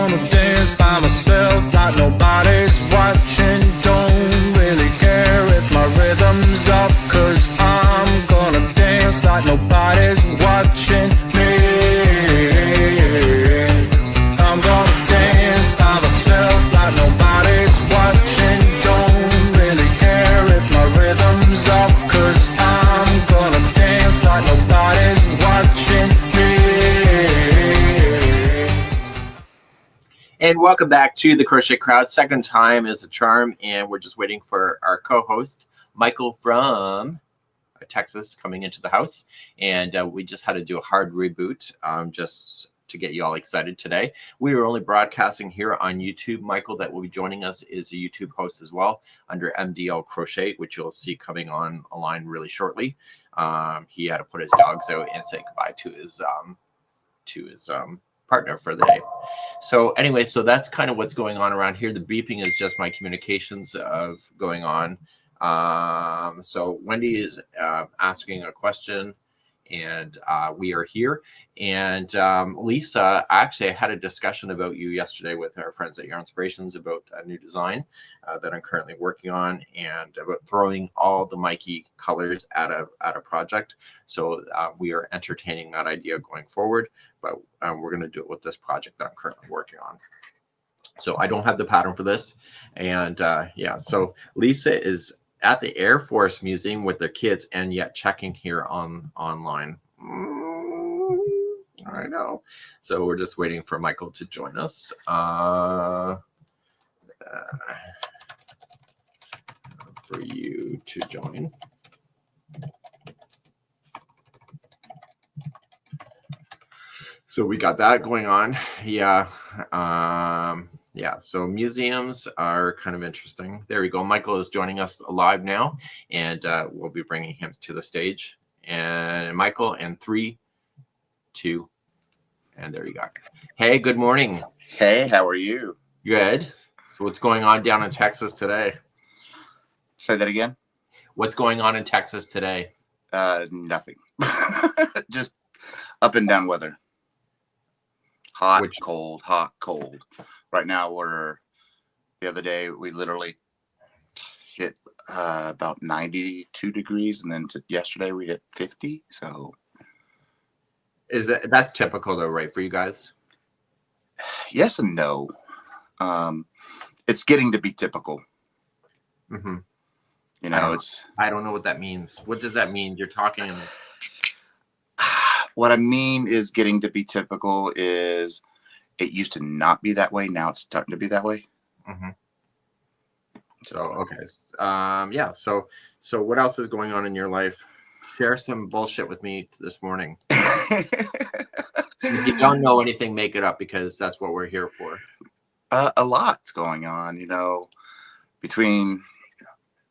gonna dance by myself like nobody's watching. Don't really care if my rhythm's off, 'cause I'm gonna dance like nobody's watching me. I'm gonna dance by myself like nobody's watching. Don't really care if my rhythm's off, 'cause I'm gonna dance like nobody's watching me. And welcome back to the Crochet Crowd. Second time is a charm, and we're just waiting for our co-host Michael from Texas coming into the house. And we just had to do a hard reboot just to get you all excited today. We were only broadcasting here on YouTube. Michael, that will be joining us, is a YouTube host as well under MDL Crochet, which you'll see coming online really shortly. He had to put his dogs out and say goodbye to his partner for the day. So anyway, so that's kind of what's going on around here. The beeping is just my communications of going on. So Wendy is asking a question, and we are here. And Lisa, actually, I had a discussion about you yesterday with our friends at Your Inspirations about a new design that I'm currently working on, and about throwing all the Mikey colors at a project. So we are entertaining that idea going forward, but we're going to do it with this project that I'm currently working on. So I don't have the pattern for this. And yeah, so Lisa is at the Air Force Museum with their kids, and yet checking here online. I know. So we're just waiting for Michael to join us. For you to join. So we got that going on. Yeah. Yeah, so museums are kind of interesting. There we go. Michael is joining us live now, and we'll be bringing him to the stage. And Michael, in 3, 2, and there you go. Hey, good morning. Hey, how are you? Good. So what's going on down in Texas today? Say that again. What's going on in Texas today? Nothing. Just up and down weather. Hot, cold, hot, cold. Right now, the other day, we literally hit about 92 degrees, and then yesterday we hit 50. So that's typical though, right, for you guys? Yes and no. It's getting to be typical. Mm-hmm. You know, I don't know what that means. What does that mean? You're talking. What I mean is getting to be typical is it used to not be that way. Now it's starting to be that way. Mm-hmm. So, okay. Yeah. So what else is going on in your life? Share some bullshit with me this morning. If you don't know anything, make it up, because that's what we're here for. A lot's going on, you know, between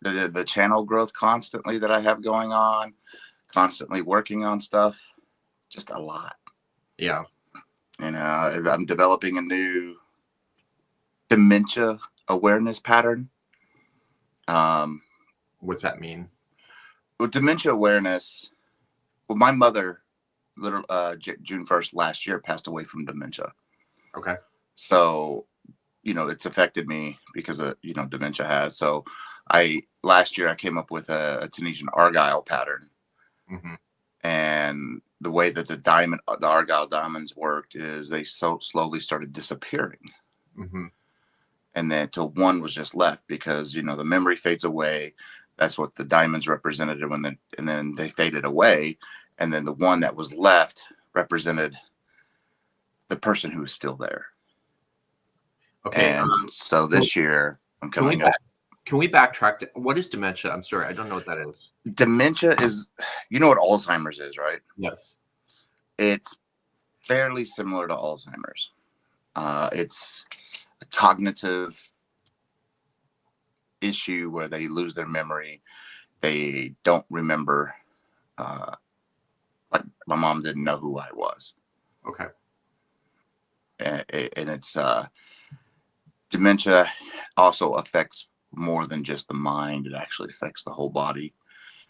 the channel growth constantly that I have going on, constantly working on stuff. Just a lot. Yeah. You know, I'm developing a new dementia awareness pattern. What's that mean? Well, dementia awareness. Well, my mother, June 1st last year, passed away from dementia. Okay. So, you know, it's affected me because of, you know, dementia has. So last year I came up with a Tunisian Argyle pattern. Mm-hmm. And the way that the Argyle diamonds worked is they so slowly started disappearing. Mm-hmm. And then till one was just left, because, you know, the memory fades away. That's what the diamonds represented, and then they faded away. And then the one that was left represented the person who was still there. Okay. And so this year I'm coming up. Can we backtrack? What is dementia? I'm sorry, I don't know what that is. Dementia is, you know what Alzheimer's is, right? Yes. It's fairly similar to Alzheimer's. It's a cognitive issue where they lose their memory. They don't remember. Like my mom didn't know who I was. Okay. And it's dementia also affects more than just the mind. It actually affects the whole body.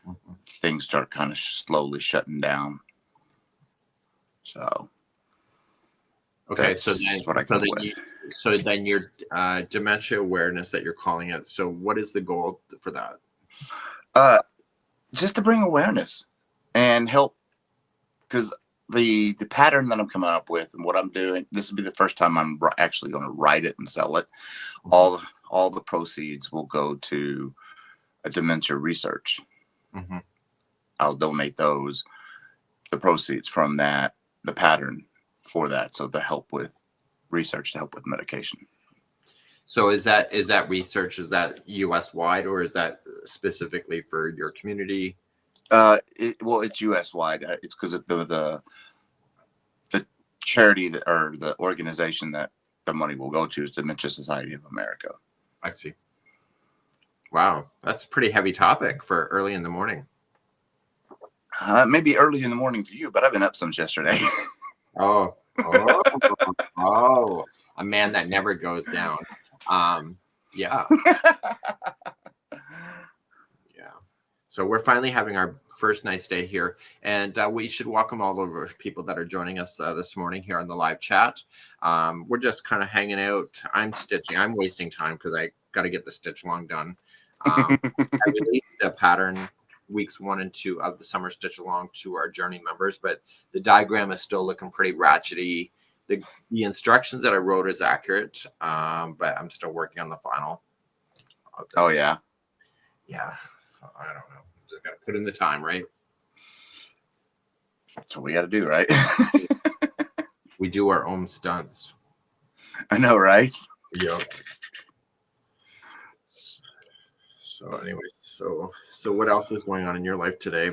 Mm-hmm. Things start kind of slowly shutting down. So Okay, That's what I come up with. So then your dementia awareness that you're calling it. So what is the goal for that? Just to bring awareness and help, because the pattern that I'm coming up with and what I'm doing, this will be the first time I'm actually going to write it and sell it. All the proceeds will go to a dementia research. Mm-hmm. I'll donate the proceeds from that, the pattern for that, so to help with research, to help with medication. So is that research, is that US wide, or is that specifically for your community? It's US wide. It's because the charity or the organization that the money will go to is Dementia Society of America. I see. Wow, that's a pretty heavy topic for early in the morning. Maybe early in the morning for you, but I've been up since yesterday. Oh, a man that never goes down. Yeah. Yeah. So we're finally having our first nice day here, and we should welcome all of our people that are joining us this morning here on the live chat. We're just kind of hanging out. I'm stitching. I'm wasting time because I got to get the stitch along done. I released a pattern weeks 1 and 2 of the summer stitch along to our journey members, but the diagram is still looking pretty ratchety. The instructions that I wrote is accurate, but I'm still working on the final. Oh yeah. So I don't know. Just got to put in the time, right? That's what we got to do, right? We do our own stunts. I know, right? Yeah. So anyway, so what else is going on in your life today?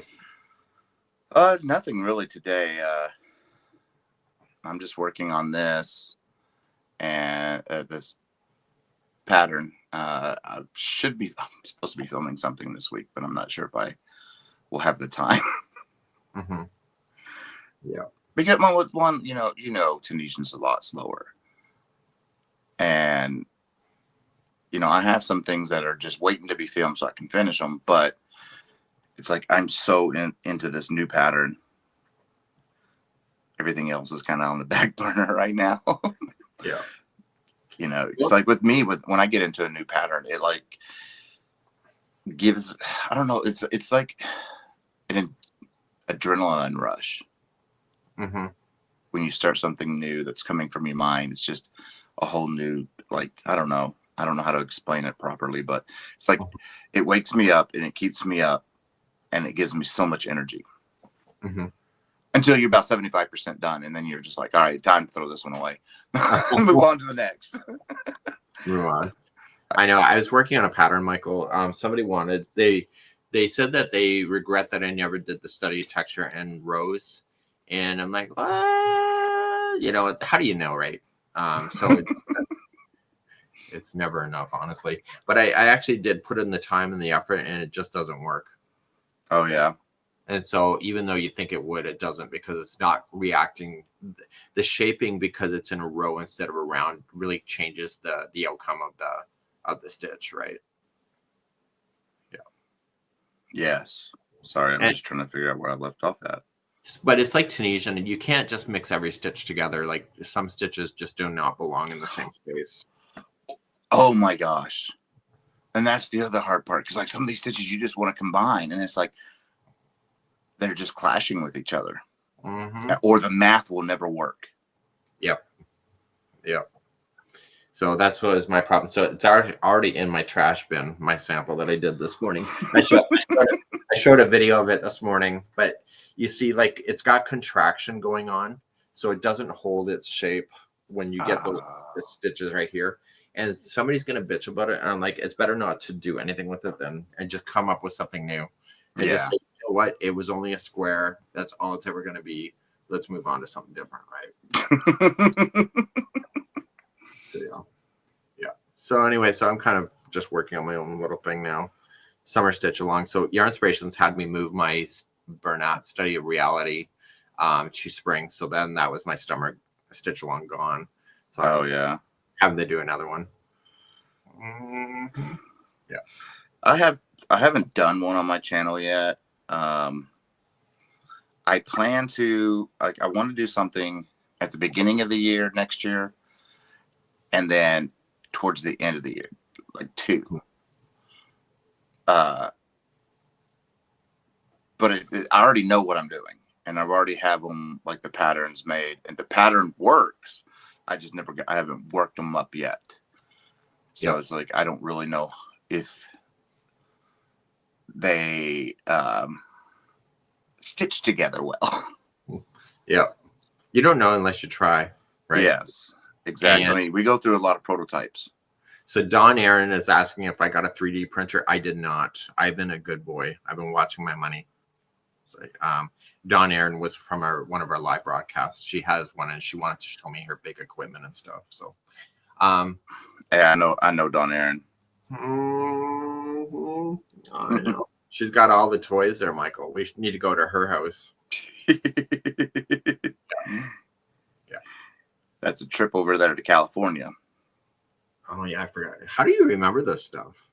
Nothing really today. I'm just working on this and this pattern. I'm supposed to be filming something this week, but I'm not sure if I will have the time. Mm-hmm. Yeah. Because with one, Tunisian's a lot slower. And I have some things that are just waiting to be filmed so I can finish them, but it's like I'm so into this new pattern. Everything else is kind of on the back burner right now. Yeah. It's like with me, when I get into a new pattern, it like gives, I don't know, it's like an adrenaline rush. Mm-hmm. When you start something new that's coming from your mind, it's just a whole new, like, I don't know how to explain it properly, but it's like it wakes me up and it keeps me up and it gives me so much energy. Mm-hmm. Until you're about 75% done, and then you're just like, all right, time to throw this one away. Move on to the next. Move on. I know. I was working on a pattern, Michael. Somebody they said that they regret that I never did the study of texture and rows, and I'm like, how do you know, right? So it's never enough, honestly. But I actually did put in the time and the effort, and it just doesn't work. Oh yeah. And so even though you think it would, it doesn't, because it's not reacting. The shaping, because it's in a row instead of a round, really changes the outcome of the stitch, right? Yeah. Yes. Sorry, I'm just trying to figure out where I left off at. But it's like Tunisian, and you can't just mix every stitch together. Like some stitches just do not belong in the same space. Oh my gosh. And that's the other hard part, because like some of these stitches you just want to combine, and it's like they're just clashing with each other. Mm-hmm. Or the math will never work. Yep. So that's what was my problem. So it's already in my trash bin, my sample that I did this morning. I showed a video of it this morning, but you see, like, it's got contraction going on, so it doesn't hold its shape when you get those stitches right here. And somebody's going to bitch about it, and I'm like, it's better not to do anything with it then, and just come up with something new. And just say, you know what? It was only a square. That's all it's ever going to be. Let's move on to something different, right? Yeah. So anyway, so I'm kind of just working on my own little thing now. Summer stitch along. So Yarn Inspirations had me move my Bernat Study of Reality to spring. So then that was my summer stitch along gone. So I'm having to do another one. Mm-hmm. Yeah. I haven't done one on my channel yet. I plan to, I want to do something at the beginning of the year next year, and then towards the end of the year, like 2. But I already know what I'm doing, and I've already have them, like, the patterns made, and the pattern works. I haven't worked them up yet. So it's like, I don't really know if they stitch together well. Yeah. You don't know unless you try, right? Yes, exactly. And I mean, we go through a lot of prototypes. so Don Aaron is asking if I got a 3D printer. I did not. I've been a good boy. I've been watching my money. So, Don Aaron was from one of our live broadcasts. She has one, and she wanted to show me her big equipment and stuff. So, yeah, I know Don Aaron. I know. She's got all the toys there, Michael. We need to go to her house. Yeah. That's a trip over there to California. Oh yeah, I forgot. How do you remember this stuff?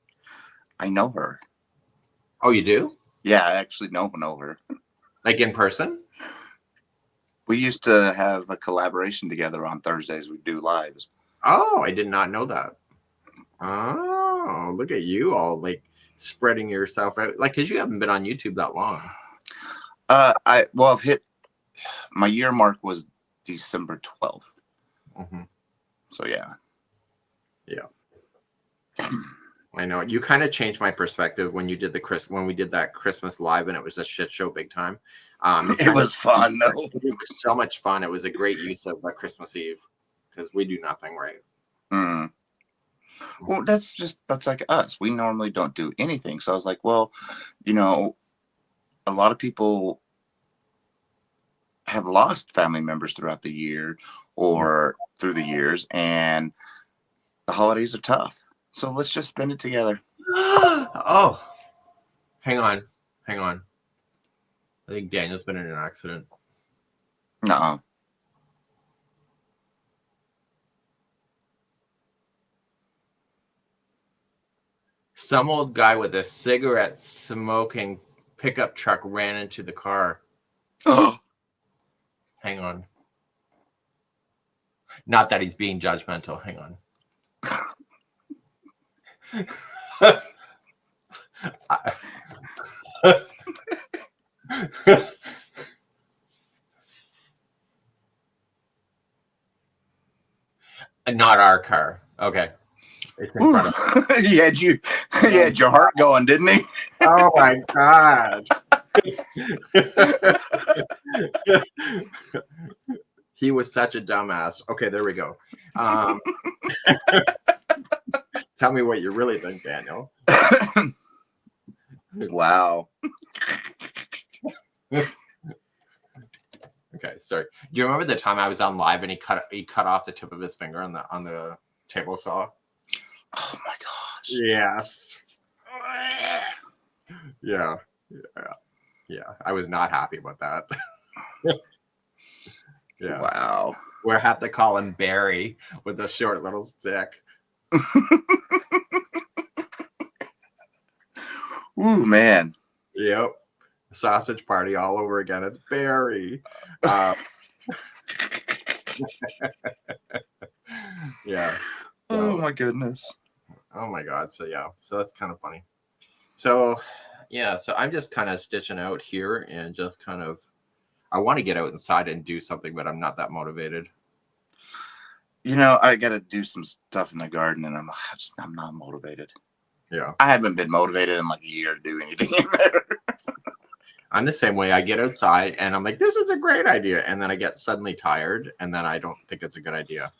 I know her. Oh, you do? Yeah, I actually know her. Like in person? We used to have a collaboration together on Thursdays. We do lives. Oh, I did not know that. Oh, look at you all like spreading yourself out. Like, because you haven't been on YouTube that long. I've hit my year mark was December 12th. Mm-hmm. So yeah. I know you kind of changed my perspective when you did when we did that Christmas live, and it was a shit show big time. It was fun though. It was so much fun. It was a great use of Christmas Eve because we do nothing, right? Mm. Well, that's like us. We normally don't do anything. So I was like, well, a lot of people have lost family members throughout the year or through the years, and the holidays are tough. So let's just spend it together. Oh, hang on. I think Daniel's been in an accident. No. Some old guy with a cigarette smoking pickup truck ran into the car. Oh. Hang on. Not that he's being judgmental. Hang on. Not our car. Okay. It's in front of He had your heart going, didn't he? Oh my God. He was such a dumbass. Okay, there we go. Tell me what you really think, Daniel. Wow. Okay, sorry. Do you remember the time I was on live and he cut off the tip of his finger on the table saw? Oh my gosh. Yes. Yeah. I was not happy about that. Yeah. Wow. We'll have to call him Barry with a short little stick. Ooh, man. Yep. Sausage party all over again. It's Barry. Yeah. Oh my goodness. Oh my God. So yeah. So that's kind of funny. So yeah. So I'm just kind of stitching out here and just kind of, I want to get out inside and do something, but I'm not that motivated. I got to do some stuff in the garden, and I'm not motivated. Yeah. I haven't been motivated in like a year to do anything in there. I'm the same way. I get outside and I'm like, this is a great idea. And then I get suddenly tired and then I don't think it's a good idea.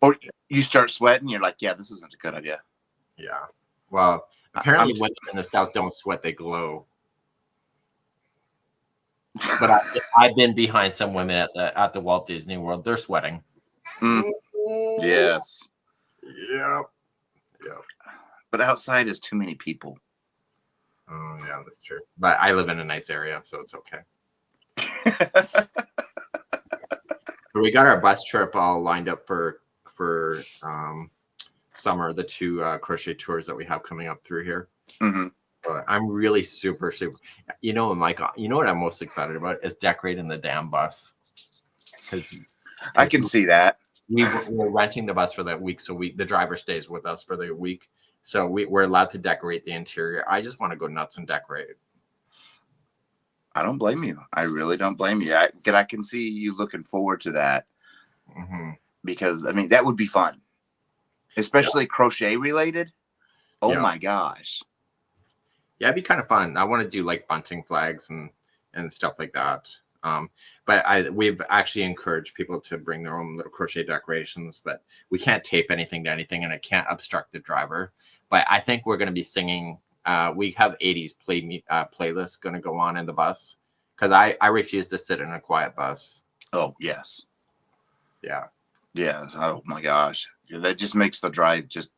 Or you start sweating, you're like, yeah, this isn't a good idea. Yeah. Well, apparently women in the South don't sweat, they glow. But I've been behind some women at the Walt Disney World. They're sweating. Mm. Yes. Yep. But outside is too many people. Oh yeah, that's true. But I live in a nice area, so it's okay. So we got our bus trip all lined up for summer. The 2 crochet tours that we have coming up through here. Mm-hmm. But I'm really super. Michael, you know what I'm most excited about is decorating the damn bus. Because I can see that. We're renting the bus for that week, so the driver stays with us for the week, so we're allowed to decorate the interior. I just want to go nuts and decorate. I don't blame you. I really don't blame you. I can see you looking forward to that, because I mean that would be fun, especially crochet related. Oh my gosh. Yeah, it'd be kind of fun. I want to do like bunting flags and stuff like that. But we've actually encouraged people to bring their own little crochet decorations, but we can't tape anything to anything, and it can't obstruct the driver. But I think we're going to be singing. We have 80s playlists going to go on in the bus, because I refuse to sit in a quiet bus. Oh yes. Yeah. Yes. Oh my gosh. That just makes the drive just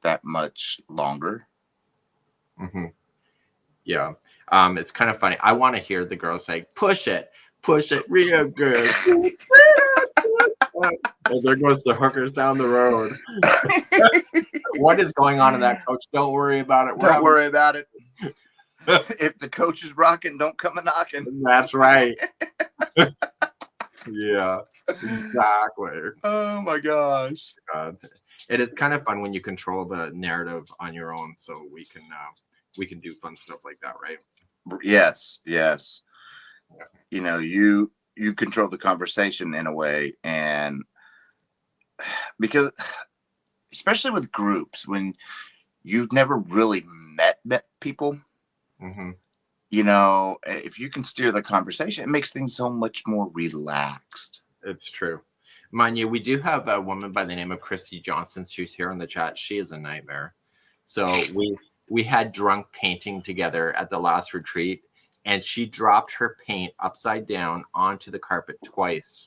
that much longer. Yeah. It's kind of funny. I want to hear the girls say, push it real good. Oh, there goes the hookers down the road. What is going on in that coach? Don't worry about it. Don't worry about it. If the coach is rocking, don't come a knocking. That's right. Yeah, exactly. Oh my gosh. God. It is kind of fun when you control the narrative on your own, so we can do fun stuff like that, right? Yes. You know, you control the conversation in a way, and because especially with groups, when you've never really met people, you know, if you can steer the conversation, it makes things so much more relaxed. It's true. Mind you, we do have a woman by the name of Christy Johnson. She's here in the chat. She is a nightmare. So we had drunk painting together at the last retreat, and she dropped her paint upside down onto the carpet twice.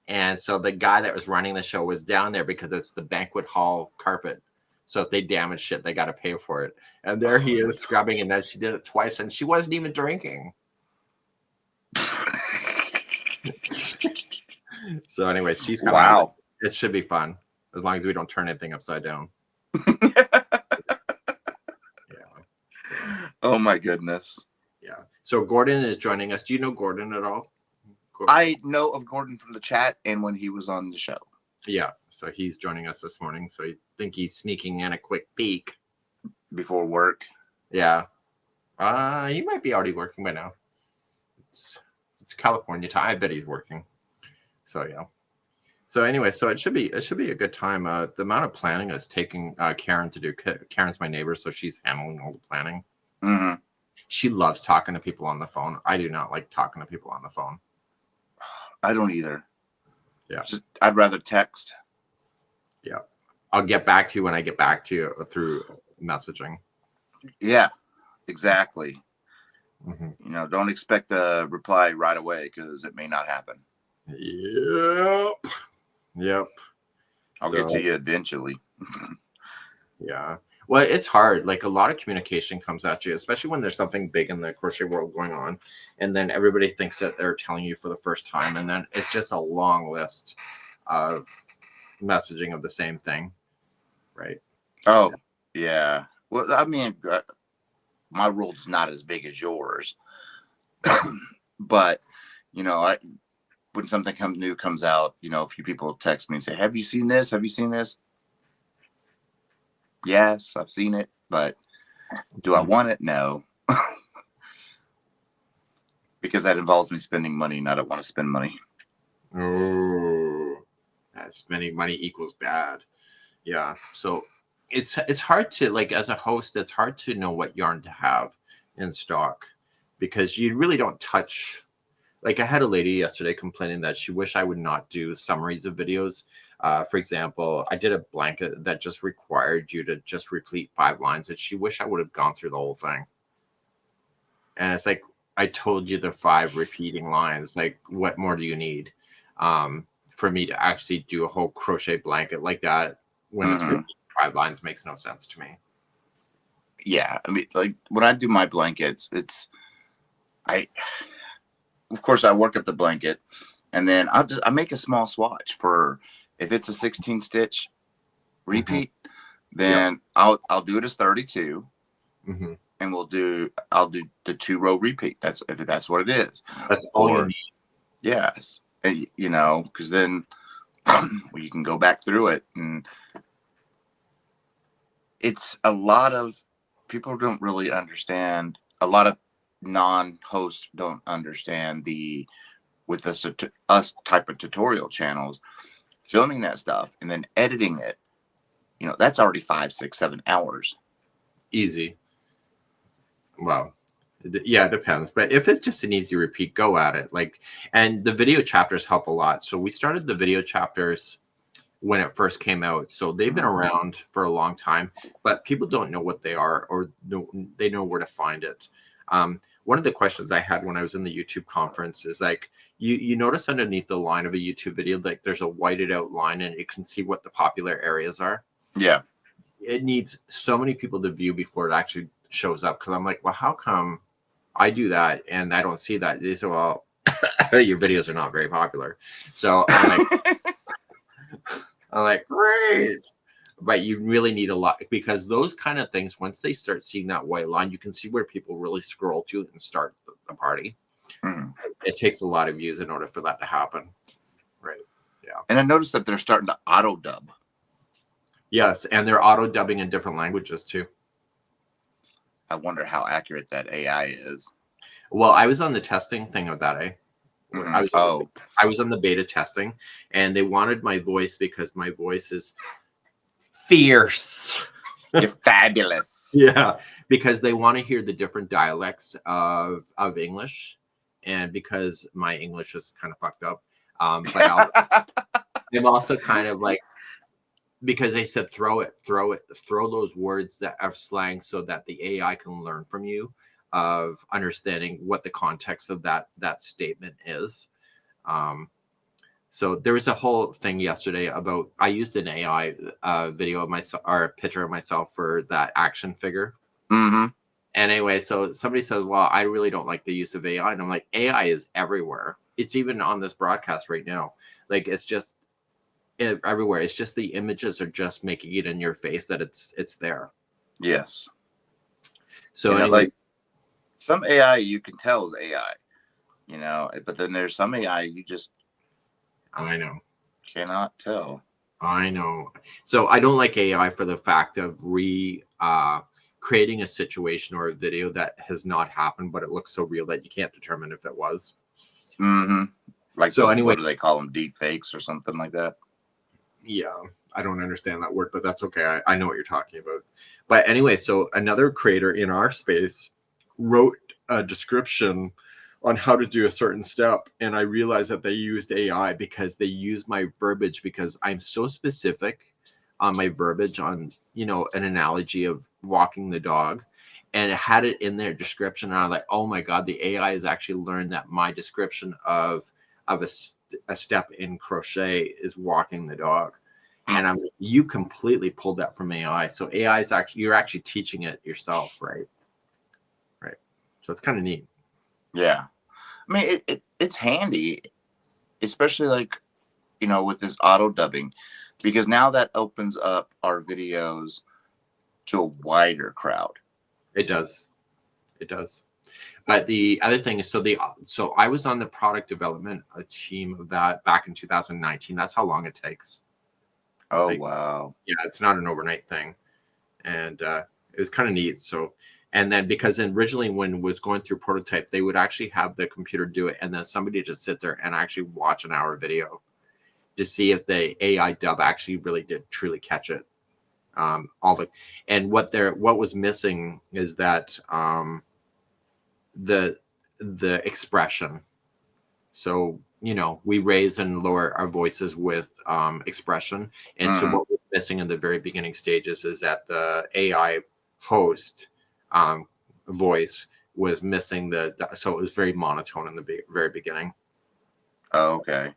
And so the guy that was running the show was down there because it's the banquet hall carpet. So if they damage shit, they got to pay for it. And there he is scrubbing, and then she did it twice, and she wasn't even drinking. So anyway, she's kind of it should be fun as long as we don't turn anything upside down. Oh my goodness. Yeah. So Gordon is joining us. Do you know Gordon at all? Gordon? I know of Gordon from the chat and when he was on the show. Yeah. So he's joining us this morning. So I think he's sneaking in a quick peek before work. Yeah. He might be already working by now. It's California time. I bet he's working. So yeah. So anyway, so it should be a good time. The amount of planning is taking Karen to do. Karen's my neighbor, so she's handling all the planning. She loves talking to people on the phone. I do not like talking to people on the phone. I don't either. Yeah. I'd rather text. Yeah. I'll get back to you when I get back to you through messaging. Yeah, exactly. You know, don't expect a reply right away because it may not happen. Yep. I'll get to you eventually. Yeah. Well, it's hard. Like a lot of communication comes at you, especially when there's something big in the crochet world going on. And then everybody thinks that they're telling you for the first time. And then it's just a long list of messaging of the same thing. Right. Oh, yeah. Well, I mean, my world's not as big as yours. But, you know, when something new comes out, you know, a few people text me and say, have you seen this? Have you seen this? Yes, I've seen it, but do I want it? No. Because that involves me spending money, and I don't want to spend money. Oh, spending money equals bad. Yeah. So it's hard to, like, as a host, it's hard to know what yarn to have in stock because you really don't touch. Like I had a lady yesterday complaining that she wished I would not do summaries of videos. For example, I did a blanket that just required you to just repeat 5 lines, and she wished I would have gone through the whole thing. And it's like, I told you the 5 repeating lines. Like, what more do you need for me to actually do a whole crochet blanket like that when it's repeating 5 lines makes no sense to me. Yeah, I mean, like when I do my blankets, of course, I work up the blanket, and then I make a small swatch for if it's a 16 stitch repeat, then I'll do it as 32, and I'll do the 2-row repeat. That's what it is. That's all you need. Yes, And, you know, because then you can go back through it, and it's a lot of people don't really understand. A lot of non-hosts don't understand with us type of tutorial channels, filming that stuff and then editing it. You know, that's already 5, 6, 7 hours. Easy. Well, yeah, it depends. But if it's just an easy repeat, go at it. Like, and the video chapters help a lot. So we started the video chapters when it first came out. So they've been around for a long time, but people don't know what they are, or they know where to find it. One of the questions I had when I was in the YouTube conference is like, you notice underneath the line of a YouTube video, like there's a whited out line and you can see what the popular areas are. Yeah. It needs so many people to view before it actually shows up. Cause I'm like, well, how come I do that and I don't see that? They say, well, your videos are not very popular. So I'm like, great. But you really need a lot, because those kind of things, once they start seeing that white line, you can see where people really scroll to and start the party. Mm. It takes a lot of views in order for that to happen. Right. Yeah. And I noticed that they're starting to auto dub. Yes. And they're auto dubbing in different languages too. I wonder how accurate that AI is. Well, I was on the testing thing of that, eh? Mm-hmm. I was on the beta testing, and they wanted my voice because my voice is fierce. You're fabulous. Yeah, because they want to hear the different dialects of English, and because my English is kind of fucked up. But I'm also kind of like, because they said throw those words that are slang so that the AI can learn from you, of understanding what the context of that statement is. So there was a whole thing yesterday about, I used an AI video of myself, or a picture of myself, for that action figure. Mm-hmm. And anyway, so somebody says, well, I really don't like the use of AI. And I'm like, AI is everywhere. It's even on this broadcast right now. Like, it's just everywhere. It's just the images are just making it in your face that it's there. Yes. So you know, anyway, like some AI you can tell is AI, you know, but then there's some AI you just I know. cannot tell. I know. So I don't like AI for the fact of creating a situation or a video that has not happened, but it looks so real that you can't determine if it was. Mm-hmm. Like, so those, anyway, what do they call them? Deep fakes or something like that? Yeah, I don't understand that word, but that's okay. I know what you're talking about. But anyway, so another creator in our space wrote a description on how to do a certain step, and I realized that they used AI because they used my verbiage, because I'm so specific on my verbiage on, an analogy of walking the dog, and it had it in their description, and I was like, oh my god, the AI has actually learned that my description of a step in crochet is walking the dog. And I'm like, you completely pulled that from AI. So AI is actually, you're actually teaching it yourself, right? Right. So it's kind of neat. Yeah. I mean, it's handy, especially like, with this auto dubbing, because now that opens up our videos to a wider crowd. It does. It does. But the other thing is, so I was on the product development team of that back in 2019. That's how long it takes. Oh, wow. Yeah, it's not an overnight thing. And it was kind of neat. So, and then because originally when it was going through prototype, they would actually have the computer do it, and then somebody just sit there and actually watch an hour video to see if the AI dub actually really did truly catch it. And what was missing is that the expression. So we raise and lower our voices with expression, and so what we're missing in the very beginning stages is that the AI host voice was missing so it was very monotone in the very beginning. Oh, okay.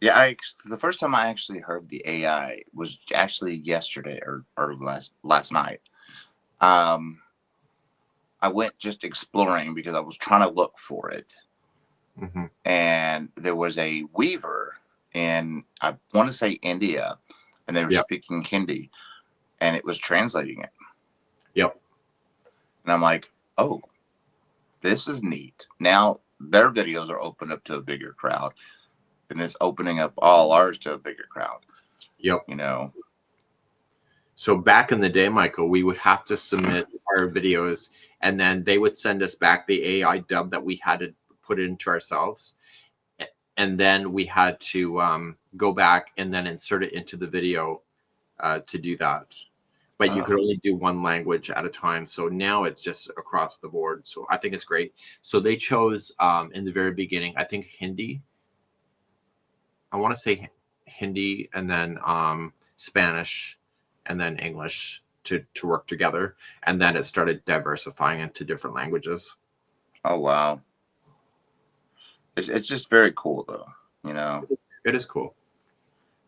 Yeah, the first time I actually heard the AI was actually yesterday or last night. I went just exploring because I was trying to look for it. Mm-hmm. And there was a weaver in, I want to say, India, and they were speaking Hindi, and it was translating it. Yep. And I'm like, oh, this is neat. Now their videos are open up to a bigger crowd. and it's opening up all ours to a bigger crowd. Yep. You know. So back in the day, Michael, we would have to submit our videos, and then they would send us back the AI dub that we had to put into ourselves. And then we had to go back and then insert it into the video to do that. But you could only do one language at a time. So now it's just across the board. So I think it's great. So they chose in the very beginning, I think Hindi. I want to say Hindi, and then Spanish, and then English to work together. And then it started diversifying into different languages. Oh, wow. It's just very cool, though, you know. It is cool.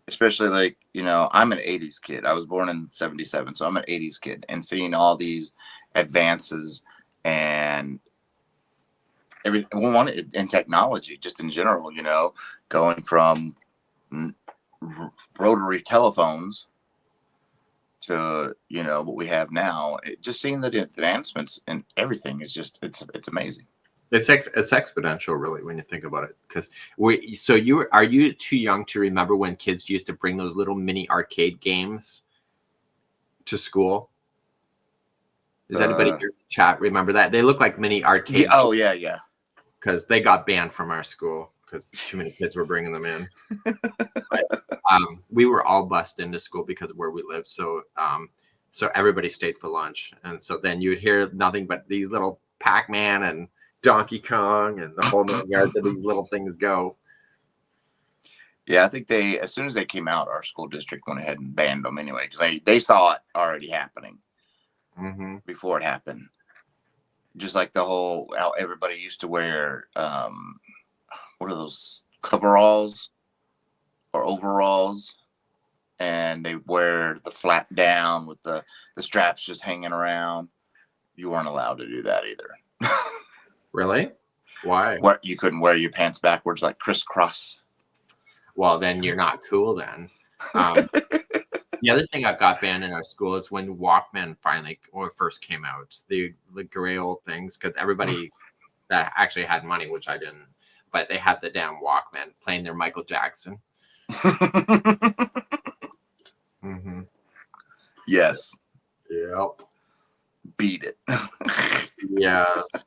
Especially, like, you know, I'm an 80s kid. I was born in 77, so I'm an 80s kid. And seeing all these advances and everything in technology, just in general, you know, going from rotary telephones to, you know, what we have now. Just seeing the advancements and everything is just, it's amazing. It's exponential, really, when you think about it. Because are you too young to remember when kids used to bring those little mini arcade games to school? Does anybody here in the chat remember that? They look like mini arcade. Yeah, oh yeah. Because they got banned from our school because too many kids were bringing them in. But, we were all bused into school because of where we lived. So everybody stayed for lunch, and so then you would hear nothing but these little Pac-Man and Donkey Kong and the whole 9 yards of these little things go. Yeah, I think as soon as they came out, our school district went ahead and banned them anyway, because they saw it already happening before it happened. Just like the whole, how everybody used to wear, what are those, coveralls or overalls, and they wear the flap down with the straps just hanging around. You weren't allowed to do that either. Really? Why? What, you couldn't wear your pants backwards like crisscross? Well, then you're not cool then. The other thing that got banned in our school is when Walkman first came out, the gray old things, because everybody that actually had money, which I didn't, but they had the damn Walkman playing their Michael Jackson. Yes. Yep. Beat it. Yes.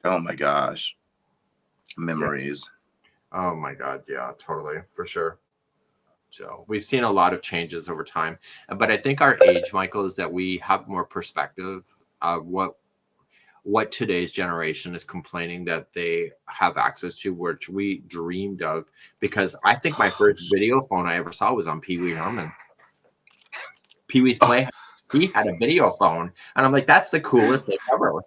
Oh my gosh. Memories. Oh my God. Yeah, totally. For sure. So we've seen a lot of changes over time, but I think our age, Michael, is that we have more perspective of what today's generation is complaining that they have access to, which we dreamed of. Because I think my first video phone I ever saw was on Pee Wee Herman. Pee Wee's Playhouse. He had a video phone, and I'm like, that's the coolest thing ever.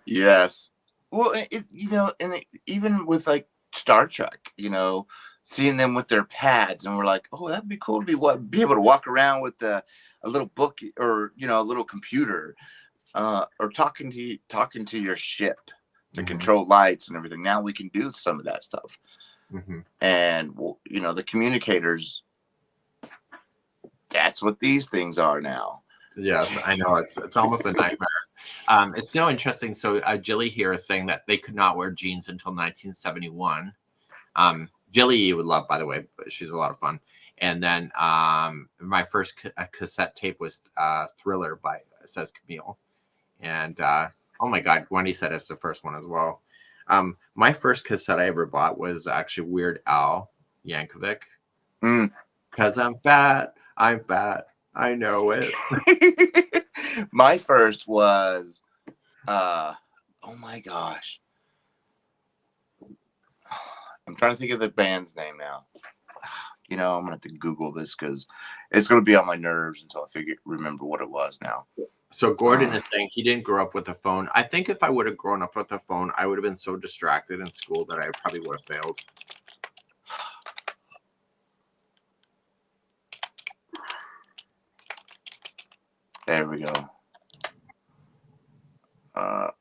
Yes. Well, you know, and even with like Star Trek, you know, seeing them with their pads, and we're like, oh, that'd be cool to be able to walk around with a little book, or, you know, a little computer, or talking to your ship to control lights and everything. Now we can do some of that stuff. And, you know, the communicators, that's what these things are now. Yes, I know. It's almost a nightmare. It's so interesting. So Jilly here is saying that they could not wear jeans until 1971. Jilly you would love, by the way, but she's a lot of fun. And then my first cassette tape was Thriller by Says Camille. And oh my God, Wendy said it's the first one as well. My first cassette I ever bought was actually Weird Al Yankovic. Because I'm fat, I know it. My first was, oh my gosh. I'm trying to think of the band's name now. You know, I'm going to have to Google this because it's going to be on my nerves until I remember what it was now. So Gordon is saying he didn't grow up with a phone. I think if I would have grown up with a phone, I would have been so distracted in school that I probably would have failed. There we go.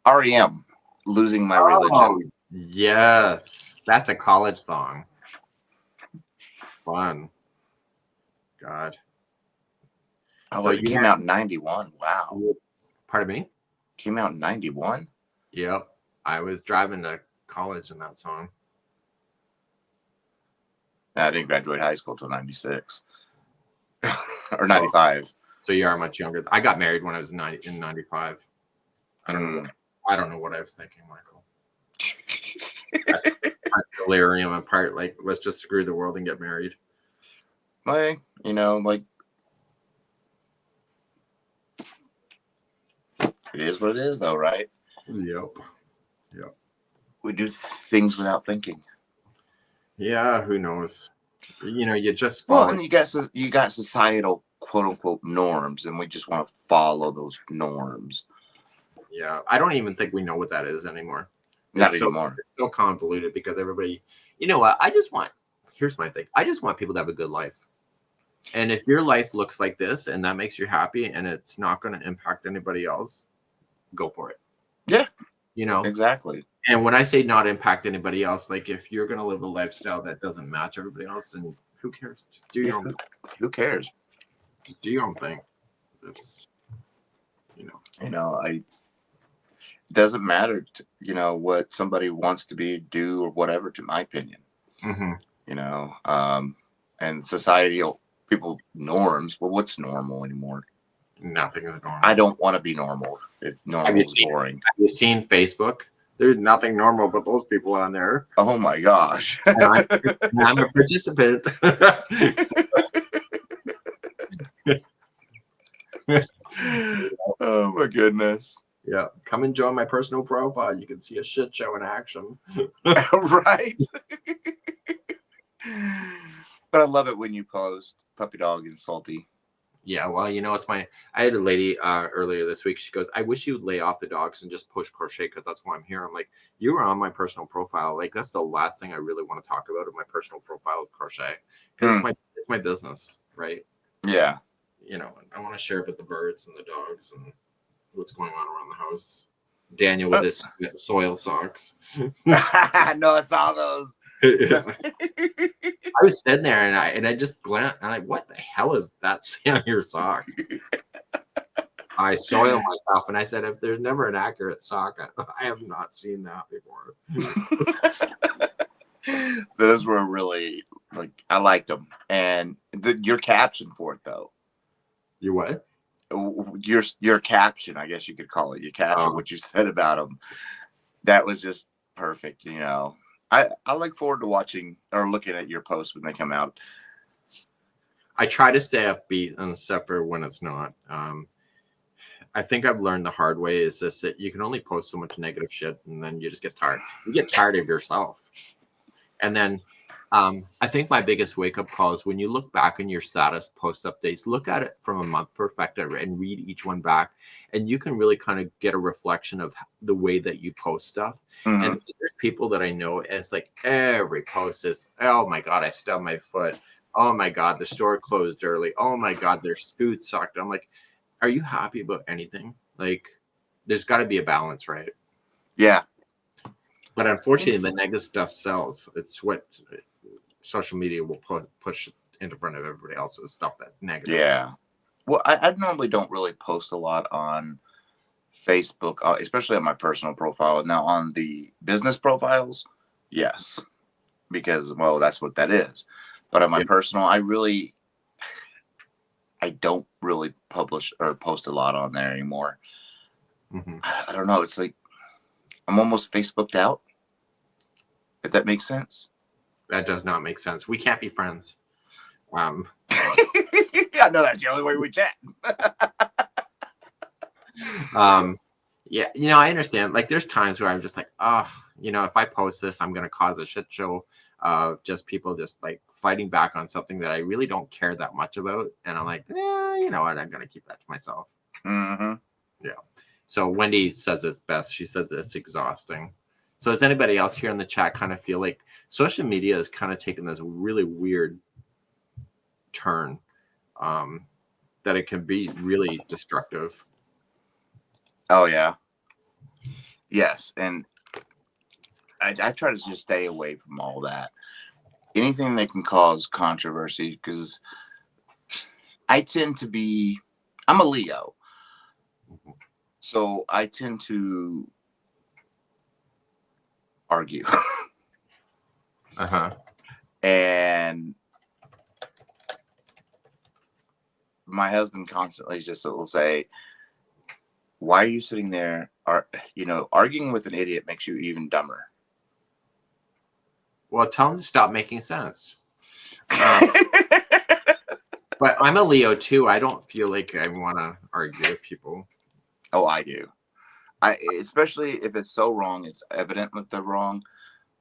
REM, Losing My Religion. Yes, that's a college song. Fun. God. Oh, so it came out in 91. Wow. Pardon me? Came out in 91? Yep. I was driving to college in that song. I didn't graduate high school till 96 or 95. So you are much younger. I got married when I was in 95. I don't know what I was thinking, Michael. Delirium apart, like let's just screw the world and get married. Like, you know, like it is what it is, though, right? Yep. We do things without thinking. Yeah, who knows? You know, you just Well, follow. and you got societal quote unquote norms, and we just want to follow those norms. Yeah, I don't even think we know what that is anymore. Not anymore. It's so convoluted because everybody, you know what? Here's my thing. I just want people to have a good life. And if your life looks like this and that makes you happy and it's not going to impact anybody else, go for it. Yeah. You know? Exactly. And when I say not impact anybody else, like if you're going to live a lifestyle that doesn't match everybody else, then who cares? Just do your own thing. Who cares? Just do your own thing. It's, you know. It doesn't matter, what somebody wants to be, do, or whatever, to my opinion. Mm-hmm. And societal people norms. Well, what's normal anymore? Nothing is normal. I don't want to be normal. If normal is boring. Have you seen Facebook? There's nothing normal but those people on there. Oh my gosh. I'm a participant. Oh my goodness. Yeah. Come and join my personal profile. You can see a shit show in action. Right. But I love it when you post puppy dog and salty. Yeah, well, I had a lady earlier this week. She goes, I wish you'd lay off the dogs and just push crochet because that's why I'm here. I'm like, you were on my personal profile. Like, that's the last thing I really want to talk about in my personal profile is crochet. Because it's my business, right? Yeah. I want to share it with the birds and the dogs and what's going on around the house. Daniel with his soil socks. No, I saw those. I was sitting there and I just glanced and I'm like, what the hell is that on your socks? I soiled myself and I said, if there's never an accurate sock, I have not seen that before. Those were really I liked them, and your caption for it though. You what? Your caption, I guess you could call it. Your caption, what you said about them. That was just perfect. I look forward to watching or looking at your posts when they come out. I try to stay upbeat except for when it's not. I think I've learned the hard way is this, that you can only post so much negative shit and then you just get tired. You get tired of yourself. And then I think my biggest wake-up call is when you look back on your status post updates, look at it from a month perspective and read each one back. And you can really kind of get a reflection of the way that you post stuff. Mm-hmm. And there's people that I know, and it's like every post is, oh my God, I stubbed my foot. Oh my God, the store closed early. Oh my God, their food sucked. I'm like, are you happy about anything? Like, there's got to be a balance, right? Yeah. But unfortunately, the negative stuff sells. It's what social media will push into front of everybody else's stuff that's negative. Yeah. Well, I normally don't really post a lot on Facebook, especially on my personal profile. Now, on the business profiles, yes, because, well, that's what that is. But on my personal, I don't really publish or post a lot on there anymore. Mm-hmm. I don't know. It's like I'm almost Facebooked out, if that makes sense. That does not make sense. We can't be friends. I know that's the only way we chat. Yeah, I understand. Like, there's times where I'm just like, if I post this, I'm going to cause a shit show of just people just like fighting back on something that I really don't care that much about. And I'm like, you know what? I'm going to keep that to myself. Mm-hmm. Yeah. So Wendy says it best. She says it's exhausting. So does anybody else here in the chat kind of feel like social media has kind of taken this really weird turn that it can be really destructive? Oh, yeah. Yes. And I try to just stay away from all that. Anything that can cause controversy, because I'm a Leo. So I tend to argue. Uh-huh. And my husband constantly just will say, why are you sitting there? Arguing with an idiot makes you even dumber. Well, tell him to stop making sense. But I'm a Leo too. I don't feel like I want to argue with people. Oh, I do. Especially if it's so wrong, it's evident that they're wrong.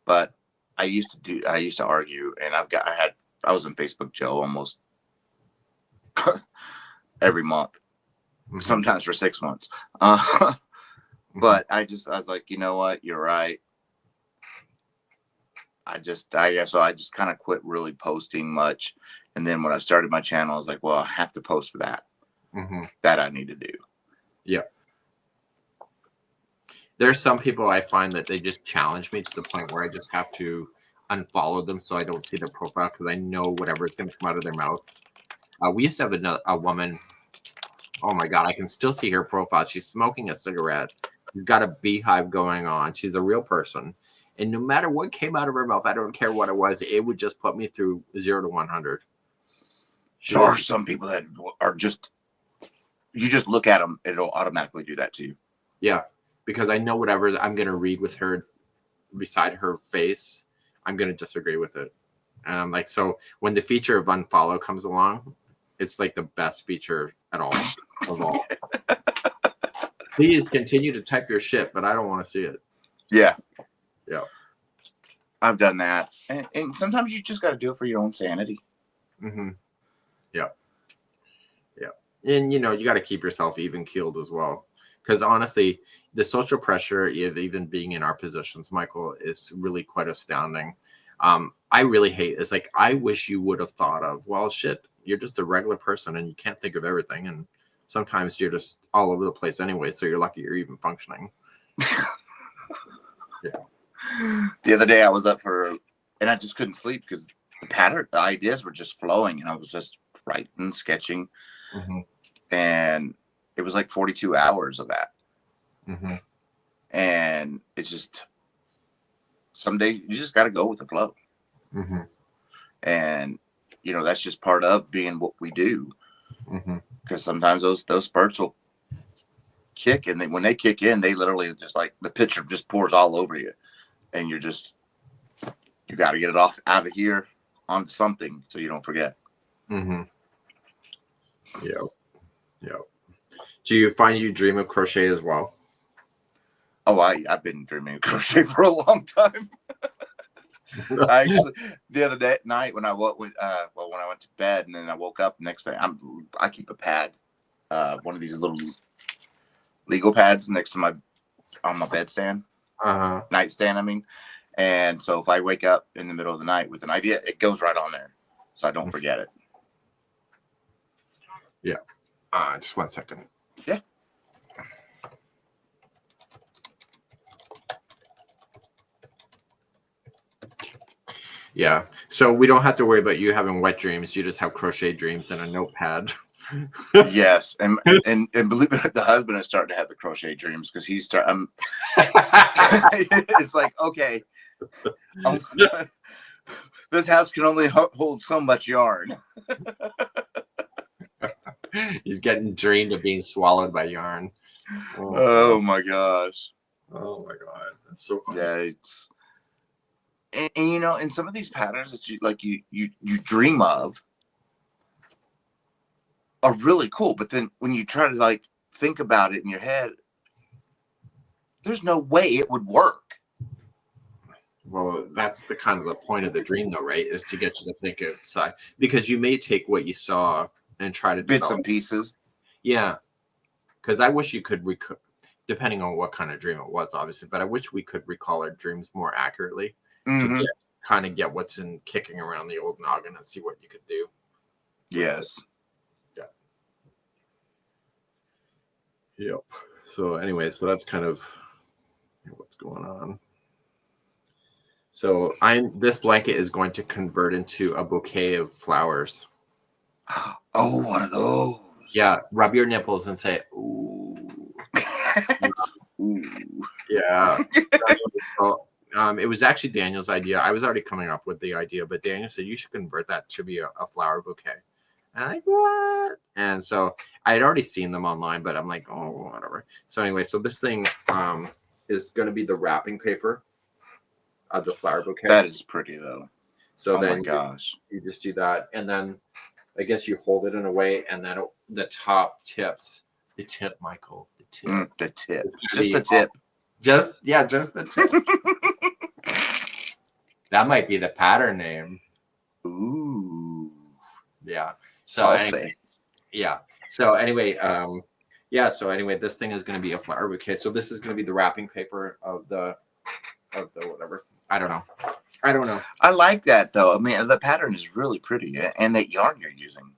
But I used to argue, and I was in Facebook jail almost every month, sometimes for 6 months. But I was like, you know what? You're right. I just kind of quit really posting much. And then when I started my channel, I was like, well, I have to post for that. That I need to do. Yeah. There's some people I find that they just challenge me to the point where I just have to unfollow them so I don't see their profile, because I know whatever is going to come out of their mouth. We used to have a woman. Oh my God, I can still see her profile. She's smoking a cigarette. She's got a beehive going on. She's a real person. And no matter what came out of her mouth, I don't care what it was, it would just put me through 0 to 100. There are some people that are just, you just look at them, it'll automatically do that to you. Yeah, because I know whatever I'm going to read with her beside her face, I'm going to disagree with it. And I'm like, so when the feature of unfollow comes along, it's like the best feature at all of all. Please continue to type your shit, but I don't want to see it. Yeah. Yeah. I've done that. And sometimes you just got to do it for your own sanity. Yeah. Yeah. And, you got to keep yourself even keeled as well. Because honestly, the social pressure of even being in our positions, Michael, is really quite astounding. I really hate it's like, I wish you would have thought of, well, shit, you're just a regular person and you can't think of everything. And sometimes you're just all over the place anyway. So you're lucky you're even functioning. Yeah. The other day I was up and I just couldn't sleep because the ideas were just flowing, and I was just writing, sketching. And it was like 42 hours of that. And it's just, someday you just got to go with the flow. And, that's just part of being what we do. Because sometimes those spurts will kick, and when they kick in, they literally just like the picture just pours all over you. And you got to get it out of here onto something so you don't forget. Yeah. Do you find you dream of crochet as well? Oh, I've been dreaming of crochet for a long time. The other night when I went to bed, and then I woke up next day, I keep a pad, one of these little legal pads next to on my bedstand, nightstand. I mean, and so if I wake up in the middle of the night with an idea, it goes right on there, so I don't forget it. Yeah. Just 1 second. Yeah. Yeah. So we don't have to worry about you having wet dreams. You just have crochet dreams and a notepad. Yes, and believe it, the husband is starting to have the crochet dreams because he's starting. It's like, okay, this house can only hold so much yarn. He's getting dreamed of being swallowed by yarn. Oh my gosh. Oh my God, that's so funny. Yeah, it's and in some of these patterns that you dream of are really cool, but then when you try to think about it in your head, there's no way it would work. Well, that's the kind of the point of the dream, though, right? Is to get you to think outside, because you may take what you saw and try to bits and pieces. Yeah, because I wish you could depending on what kind of dream it was, obviously, but I wish we could recall our dreams more accurately to kind of get what's kicking around the old noggin and see what you could do. Yes. Yep. So anyway, so that's kind of what's going on. So this blanket is going to convert into a bouquet of flowers. Oh, one of those. Yeah. Rub your nipples and say, ooh. Ooh. Yeah. It was actually Daniel's idea. I was already coming up with the idea, but Daniel said you should convert that to be a flower bouquet. And I'm like, what? And so I had already seen them online, but I'm like, oh, whatever. So anyway, so this thing is going to be the wrapping paper of the flower bouquet. That is pretty though. So oh then my gosh, you just do that, and then I guess you hold it in a way, and then the top tips. The tip, Michael. The tip. The tip. Just the tip. Just the tip. That might be the pattern name. Ooh. Yeah. So anyway, So anyway, So anyway, this thing is going to be a flower bouquet. So this is going to be the wrapping paper of the whatever. I don't know. I like that though. I mean, the pattern is really pretty, and that yarn you're using.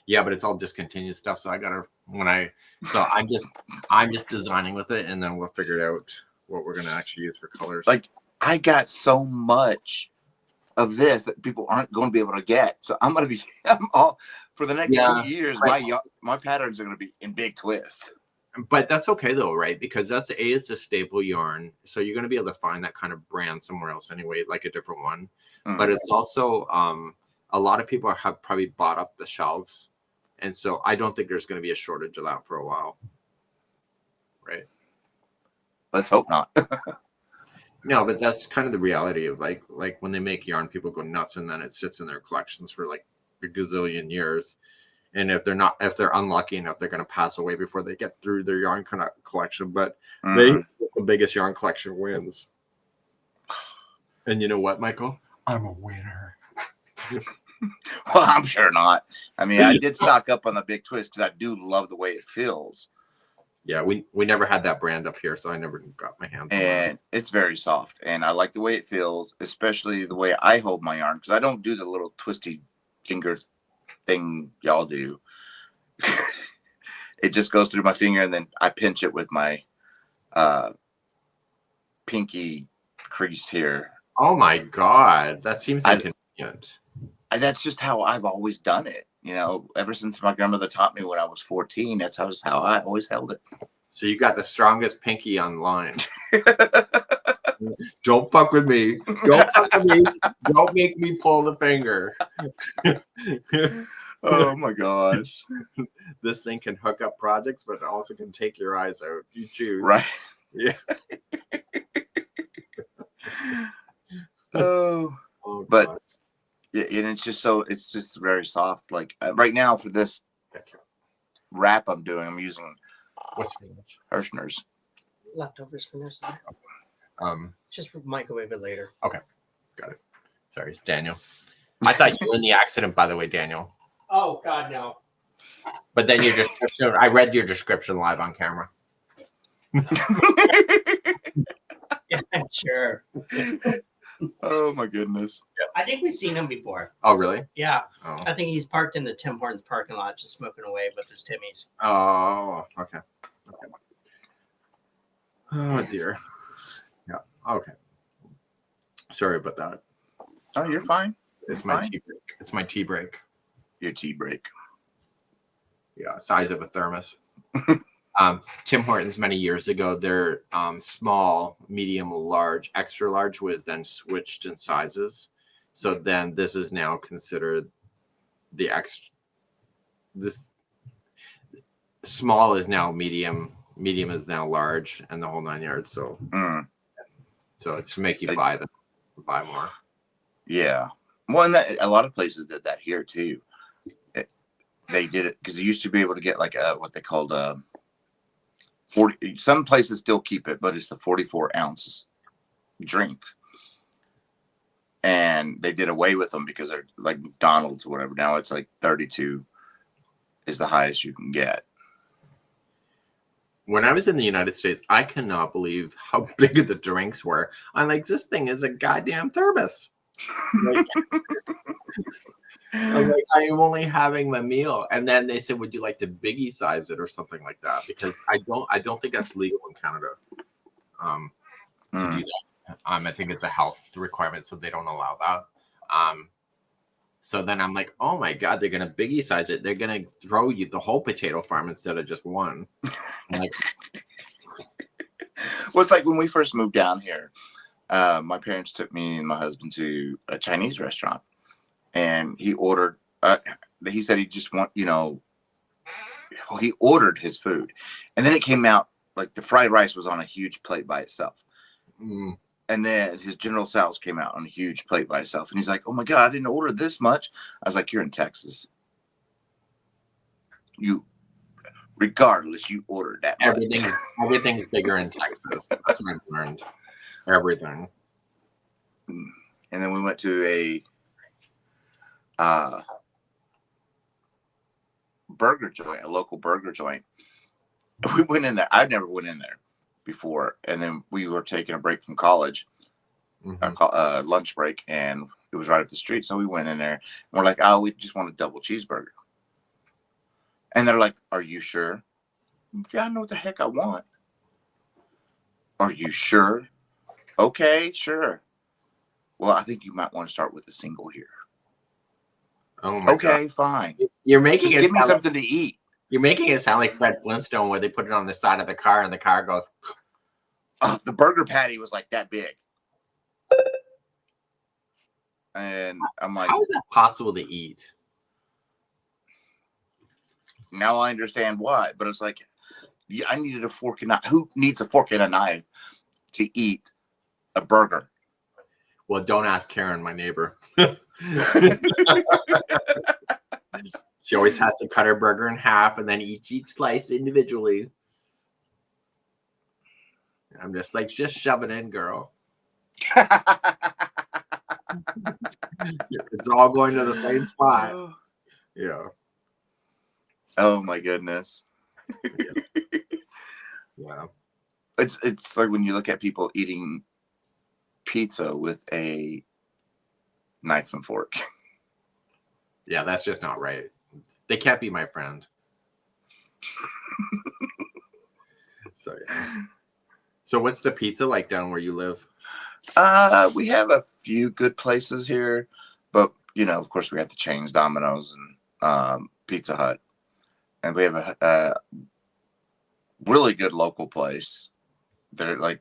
Yeah, but it's all discontinued stuff. So I'm just designing with it, and then we'll figure out what we're gonna actually use for colors. Like I got so much of this that people aren't going to be able to get. So I'm all for the next 2 years. Right. My patterns are going to be in big twists. But that's okay though, right? Because it's a staple yarn, so you're going to be able to find that kind of brand somewhere else anyway, like a different one. But it's also a lot of people have probably bought up the shelves. And so I don't think there's going to be a shortage of that for a while. Right. Let's hope not. No, but that's kind of the reality of like when they make yarn, people go nuts, and then it sits in their collections for like a gazillion years. And if they're unlucky enough, they're going to pass away before they get through their yarn collection. But the biggest yarn collection wins. And you know what, Michael? I'm a winner. Well, I'm sure not. I mean, I did stock up on the big twist because I do love the way it feels. Yeah, we never had that brand up here, so I never got my hands on it. And it's very soft, and I like the way it feels, especially the way I hold my yarn, because I don't do the little twisty finger thing y'all do. It just goes through my finger, and then I pinch it with my pinky crease here. Oh my God, that seems inconvenient. That's just how I've always done it. You know, ever since my grandmother taught me when I was 14, that's how I always held it. So you got the strongest pinky online. Don't fuck with me. Don't fuck with me. Don't make me pull the finger. Oh my gosh. This thing can hook up projects, but it also can take your eyes out. You choose. Right. Yeah. Oh, but God. Yeah, and it's just very soft. Like right now for this wrap I'm doing, I'm using Hirschner's leftovers from this. Just microwave it later. Okay, got it. Sorry, it's Daniel. I thought you were in the accident, by the way, Daniel. Oh God, no. But then your description, I read your description live on camera. Yeah, sure. Oh my goodness. I think we've seen him before. Oh really? Yeah. Oh. I think he's parked in the Tim Hortons parking lot just smoking away with his Timmies. Oh, okay. Oh dear. Yeah. Okay. Sorry about that. Oh, you're fine. It's my tea break. It's my tea break. Your tea break. Yeah, size of a thermos. Tim Hortons many years ago, their small, medium, large, extra large was then switched in sizes. So then this is now considered the extra. This small is now medium, medium is now large, and the whole 9 yards. So, so it's to make you buy more. Yeah. Well, and a lot of places did that here too. They did it because you used to be able to get like what they called 40. Some places still keep it, but it's the 44-ounce drink. And they did away with them because they're like McDonald's or whatever. Now it's like 32 is the highest you can get. When I was in the United States, I cannot believe how big the drinks were. I'm like, this thing is a goddamn thermos. Like, I'm like, I am only having my meal, and then they said, "Would you like to biggie size it or something like that?" Because I don't think that's legal in Canada to do that. I think it's a health requirement, so they don't allow that. So then I'm like, oh my God, they're gonna biggie size it. They're gonna throw you the whole potato farm instead of just one. I'm like, well, it's like when we first moved down here. my parents took me and my husband to a Chinese restaurant, and he ordered. He said he just he ordered his food, and then it came out like the fried rice was on a huge plate by itself. Mm. And then his General Tso's came out on a huge plate by itself. And he's like, oh my God, I didn't order this much. I was like, you're in Texas. Regardless, you ordered that much. Everything is bigger in Texas. That's what I've learned. Everything. And then we went to a burger joint, a local burger joint. We went in there. I'd never went in there before. And then we were taking a break from college, lunch break, and it was right up the street. So we went in there, and we're like, oh, we just want a double cheeseburger. And they're like, are you sure? Yeah, I know what the heck I want. Are you sure? Okay, sure. Well, I think you might want to start with a single here. Oh my okay, God. Fine. You're making just give me something to eat. You're making it sound like Fred Flintstone, where they put it on the side of the car, and the car goes. The burger patty was like that big, and I'm like, how is that possible to eat? Now I understand why, but it's like, yeah, I needed a fork and knife. Who needs a fork and a knife to eat a burger? Well, don't ask Karen, my neighbor. She always has to cut her burger in half and then eat each slice individually. I'm just like, just shove it in, girl. It's all going to the same spot. Yeah. Oh my goodness. Yeah. It's like when you look at people eating pizza with a knife and fork. Yeah, that's just not right. They can't be my friend. So yeah. So what's the pizza like down where you live? We have a few good places here, but of course we have the chains, Domino's and Pizza Hut. And we have a really good local place. I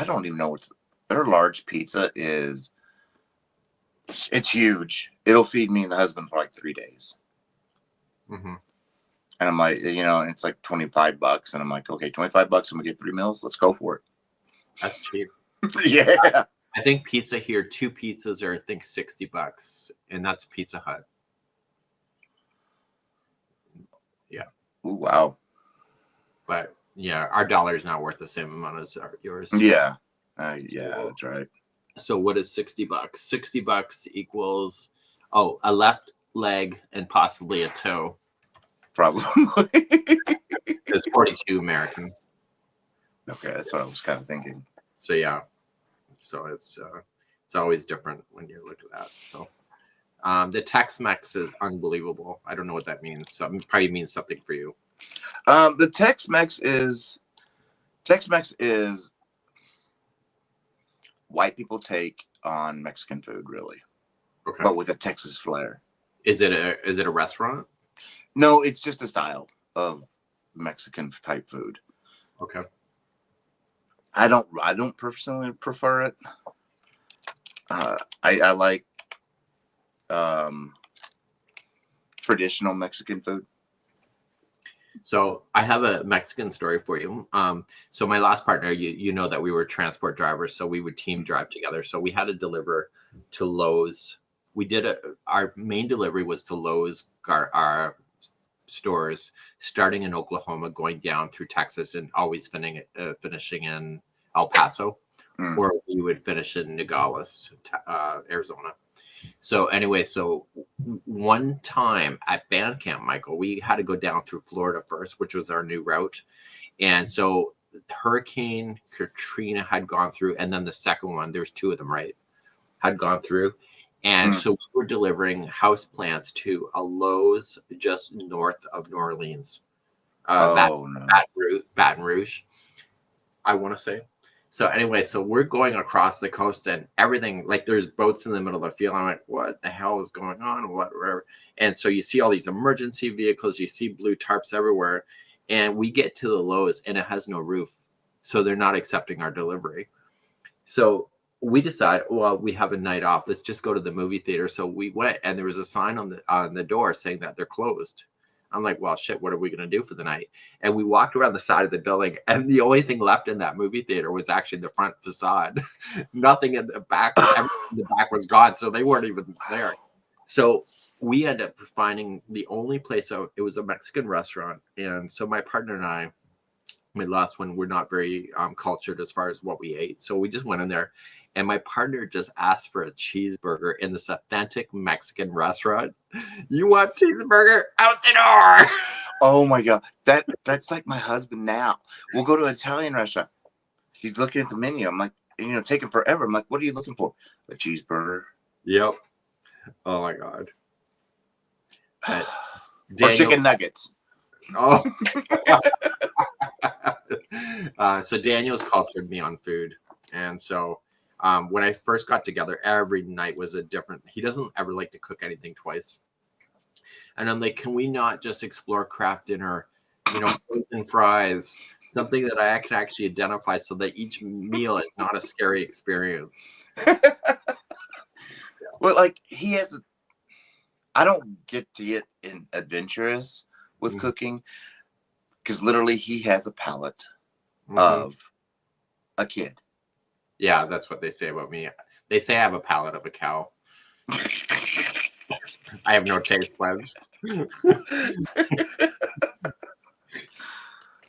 don't even know their large pizza is. It's huge. It'll feed me and the husband for like 3 days. Mm-hmm. And I'm like, and it's like $25, and I'm like, okay, $25, and we get 3 meals. Let's go for it. That's cheap. Yeah. I think pizza here, 2 pizzas are I think $60, and that's Pizza Hut. Yeah. Ooh, wow. But yeah, our dollar's not worth the same amount as yours. Yeah. Yeah, that's right. So what is $60? $60 equals a left leg and possibly a toe. Probably. It's 42 American. Okay, that's what I was kind of thinking. So yeah. So it's always different when you look at that. So the Tex-Mex is unbelievable. I don't know what that means. So it probably means something for you. The Tex-Mex is white people take on Mexican food, really. Okay. But with a Texas flair. Is it a restaurant? No, it's just a style of Mexican type food. Okay. I don't personally prefer it. I like traditional Mexican food. So I have a Mexican story for you. So my last partner, you know that we were transport drivers, so we would team drive together. So we had to deliver to Lowe's. Our main delivery was to Lowe's, our stores, starting in Oklahoma, going down through Texas, and always finishing in El Paso, or we would finish in Nogales, Arizona. So anyway, one time at band camp, Michael, we had to go down through Florida first, which was our new route. And so Hurricane Katrina had gone through, and then the second one, there's 2 of them, right, had gone through. And so we were delivering house plants to a Lowe's just north of New Orleans, Baton Rouge, I want to say. So anyway, so we're going across the coast, and everything, like there's boats in the middle of the field. I'm like, what the hell is going on? Whatever. And so you see all these emergency vehicles, you see blue tarps everywhere. And we get to the Lowe's and it has no roof. So they're not accepting our delivery. So we decide, well, we have a night off. Let's just go to the movie theater. So we went, and there was a sign on the door saying that they're closed. I'm like, well, shit, what are we going to do for the night? And we walked around the side of the building, and the only thing left in that movie theater was actually the front facade. Nothing in the back. Everything in the back was gone, so they weren't even there. So we ended up finding the only place. It was a Mexican restaurant, and so my partner and I, my last one, we're not very cultured as far as what we ate. So we just went in there, and my partner just asked for a cheeseburger in this authentic Mexican restaurant. You want cheeseburger? Out the door. Oh my God. That's like my husband now. We'll go to an Italian restaurant. He's looking at the menu. I'm like, taking forever. I'm like, what are you looking for? A cheeseburger. Yep. Oh my God. Or chicken nuggets. Oh. So Daniel's cultured me on food. And so when I first got together, every night was a different. He doesn't ever like to cook anything twice. And I'm like, can we not just explore craft dinner, frozen fries, something that I can actually identify so that each meal is not a scary experience. Well, like I don't get to get adventurous with cooking because literally he has a palate of a kid. Yeah, that's what they say about me. They say I have a palate of a cow. I have no taste buds.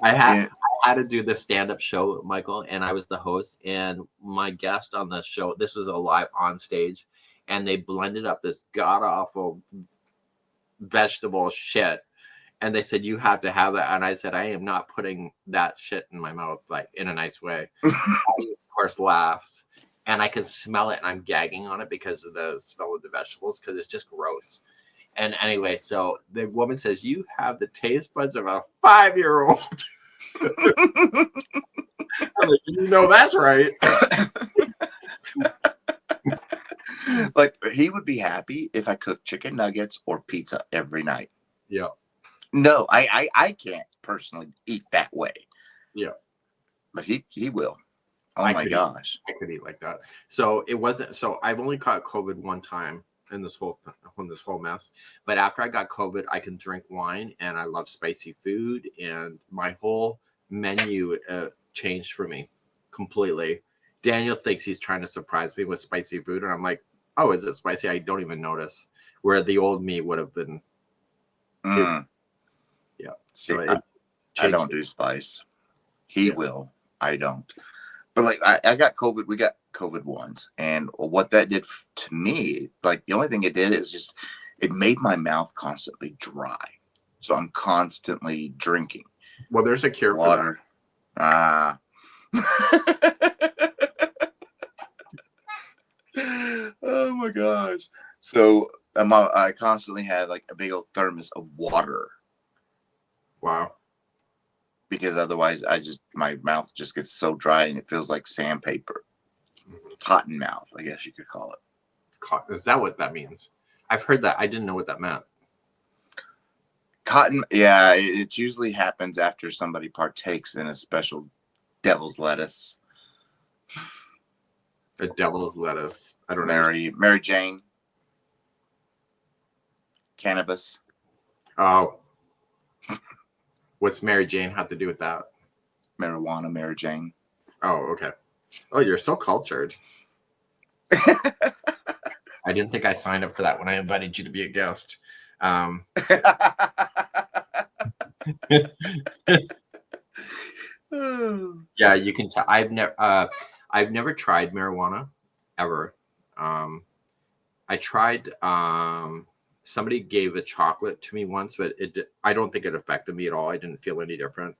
I had to do the stand-up show, Michael, and I was the host. And my guest on the show, this was a live on stage, and they blended up this god-awful vegetable shit. And they said, you have to have that. And I said, I am not putting that shit in my mouth, like in a nice way. Of course, laughs. And I can smell it, and I'm gagging on it because of the smell of the vegetables, because it's just gross. And anyway, so the woman says, you have the taste buds of a 5-year-old. I'm like, that's right. Like, he would be happy if I cooked chicken nuggets or pizza every night. Yeah. No, I can't personally eat that way. Yeah. But he will. Oh my gosh. I could eat like that. So it wasn't. So I've only caught COVID one time in this whole mess. But after I got COVID, I can drink wine, and I love spicy food, and my whole menu changed for me completely. Daniel thinks he's trying to surprise me with spicy food, and I'm like, oh, is it spicy? I don't even notice. Where the old me would have been. Yeah. See, I don't do spice. He will. I don't. But like I got COVID. We got COVID once, and what that did to me, like the only thing it did is just it made my mouth constantly dry. So I'm constantly drinking. Well, there's a cure water. For that. Oh my gosh. So I constantly had like a big old thermos of water. Wow. Because otherwise my mouth just gets so dry and it feels like sandpaper. Cotton mouth, I guess you could call it. Is that what that means? I've heard that. I didn't know what that meant. Cotton, yeah, it usually happens after somebody partakes in a special devil's lettuce. A devil's lettuce. I don't know. Mary Jane. Cannabis. Oh. What's Mary Jane have to do with that? Marijuana, Mary Jane. Oh, okay. Oh, you're so cultured. I didn't think I signed up for that when I invited you to be a guest. Yeah, you can tell. I've never tried marijuana ever. I tried. Somebody gave a chocolate to me once, but I don't think it affected me at all. I didn't feel any different.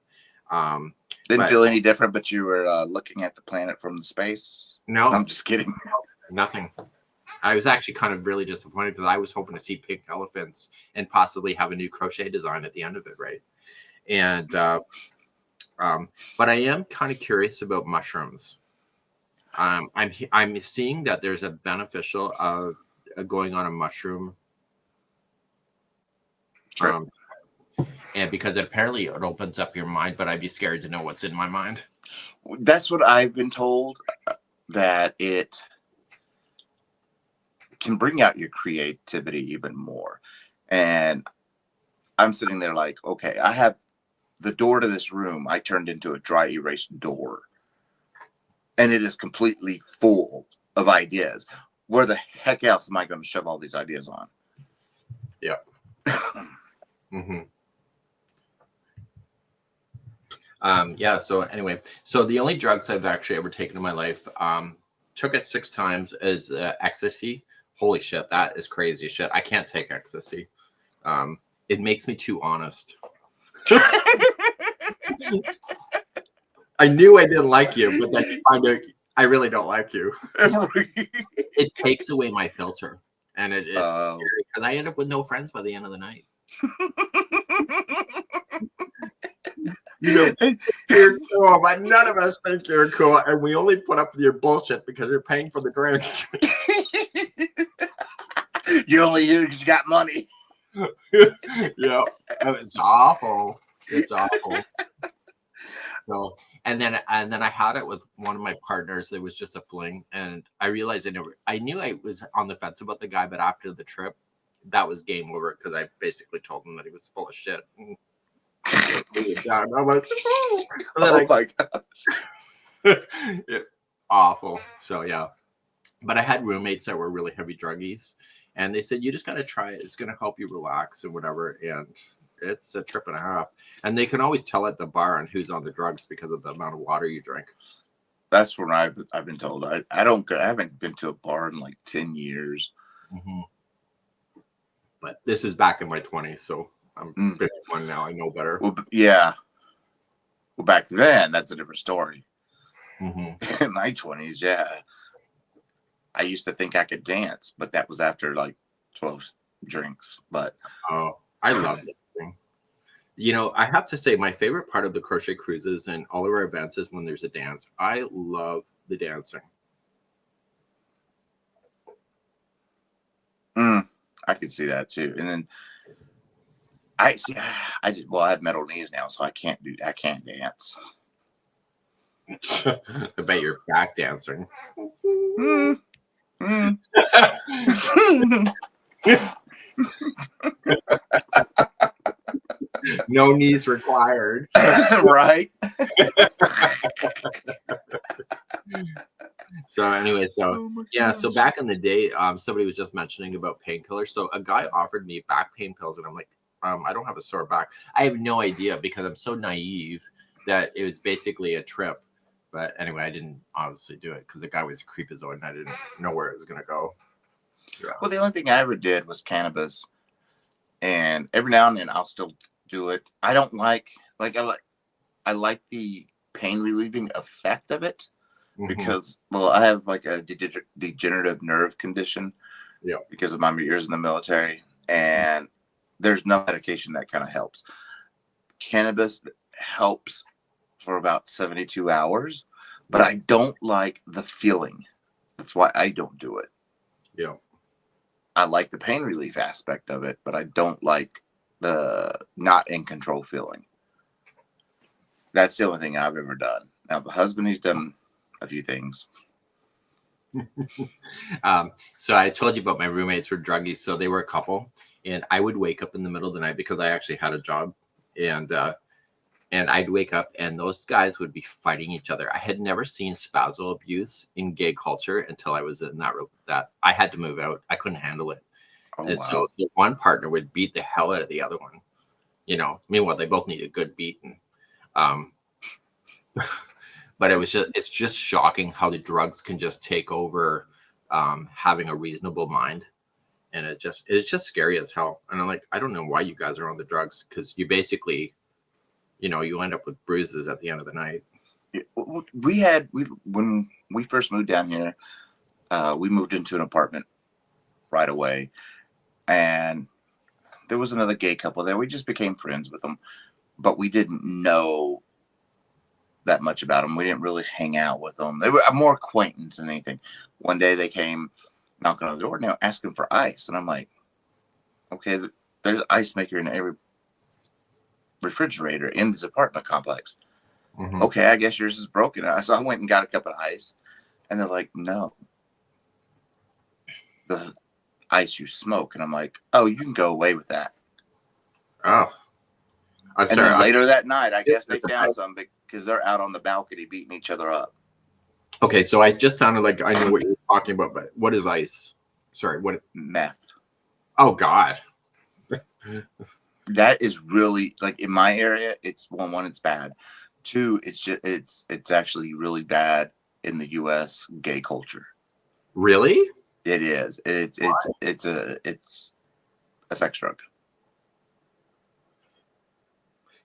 Didn't feel any different, but you were looking at the planet from space? No. I'm just kidding. Nothing. I was actually kind of really disappointed because I was hoping to see pink elephants and possibly have a new crochet design at the end of it, right? And but I am kind of curious about mushrooms. I'm seeing that there's a beneficial of going on a mushroom. and because apparently it opens up your mind, but I'd be scared to know what's in my mind. That's what I've been told, that it can bring out your creativity even more. And I'm sitting there like, okay, I have the door to this room I turned into a dry erase door, and it is completely full of ideas. Where the heck else am I going to shove all these ideas on? Yeah. Mm-hmm. Yeah. So anyway, so the only drugs I've actually ever taken in my life, took it 6 times, is ecstasy. Holy shit, that is crazy shit. I can't take ecstasy. It makes me too honest. I knew I didn't like you, but then you find out I really don't like you. It takes away my filter, and it is scary because I end up with no friends by the end of the night. You know, you're cool, but none of us think you're cool, and we only put up with your bullshit because you're paying for the drinks. You're only here because you got money. Yeah, it's awful. It's awful. So, and then I had it with one of my partners. It was just a fling, and I realized I knew I was on the fence about the guy, but after the trip, that was game over because I basically told him that he was full of shit. I'm like, oh my gosh. Awful. So yeah, but I had roommates that were really heavy druggies, and they said you just gotta try it. It's gonna help you relax and whatever. And it's a trip and a half, and they can always tell at the bar on who's on the drugs because of the amount of water you drink. That's what I've been told. I haven't been to a bar in like 10 years. Mm-hmm. But this is back in my 20s, so I'm 51 now. I know better. Well, yeah. Well, back then, that's a different story. Mm-hmm. In my 20s, yeah. I used to think I could dance, but that was after like 12 drinks. But I love dancing. You know, I have to say my favorite part of the crochet cruises and all of our events is when there's a dance. I love the dancing. I could see that too. And then I have metal knees now, so I can't dance. I bet you're back dancing. No knees required. Right. So anyway, so so back in the day, somebody was just mentioning about painkillers. So a guy offered me back pain pills, and I'm like, I don't have a sore back. I have no idea because I'm so naive that it was basically a trip. But anyway, I didn't obviously do it because the guy was a creepazoid and I didn't know where it was gonna go. Yeah. Well, the only thing I ever did was cannabis, and every now and then I'll still do it. I don't like I like the pain relieving effect of it. Because, well, I have like a degenerative nerve condition because of my years in the military, and there's no medication that kind of helps. Cannabis helps for about 72 hours, but I don't like the feeling. That's why I don't do it. Yeah. I like the pain relief aspect of it, but I don't like the not in control feeling. That's the only thing I've ever done. Now, the husband, he's done a few things. So I told you about my roommates were druggies, so they were a couple, and I would wake up in the middle of the night because I actually had a job, and I'd wake up and those guys would be fighting each other. I had never seen spousal abuse in gay culture until I was in that I had to move out. I couldn't handle it. So the one partner would beat the hell out of the other one. You know, meanwhile they both need a good beating. But it's just shocking how the drugs can just take over having a reasonable mind. And it's just scary as hell. And I'm like, I don't know why you guys are on the drugs, because you basically, you end up with bruises at the end of the night. When we first moved down here, we moved into an apartment right away. And there was another gay couple there. We just became friends with them, but we didn't know that much about them. We didn't really hang out with them. They were more acquaintance than anything. One day they came knocking on the door now asking for ice, and I'm like, okay, there's ice maker in every refrigerator in this apartment complex. Mhm. Okay, I guess yours is broken. So I went and got a cup of ice, and they're like, no, the ice you smoke. And I'm like, oh, you can go away with that. Oh, I'm And sorry. then later that night, I guess they the found house. some because they're out on the balcony beating each other up. Okay, so I just sounded like I knew what you were talking about, but what is ice? Sorry, what? Meth. Oh God. That is really, like, in my area, it's one, it's bad. Two, it's just it's actually really bad in the US gay culture. Really? It is. It's a sex drug.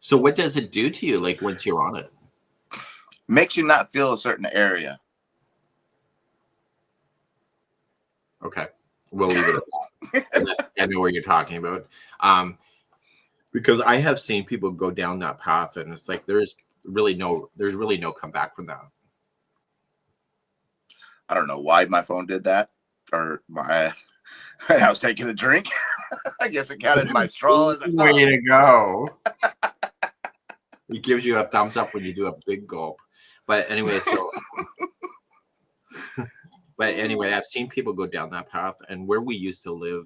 So what does it do to you, like once you're on it? Makes you not feel a certain area. Okay, we'll leave it at that. I know what you're talking about. Because I have seen people go down that path, and it's like there's really no comeback from that. I don't know why my phone did that, or I was taking a drink. I guess it counted my straw as a Way thumb. to go! It gives you a thumbs up when you do a big gulp. But anyway, I've seen people go down that path, and where we used to live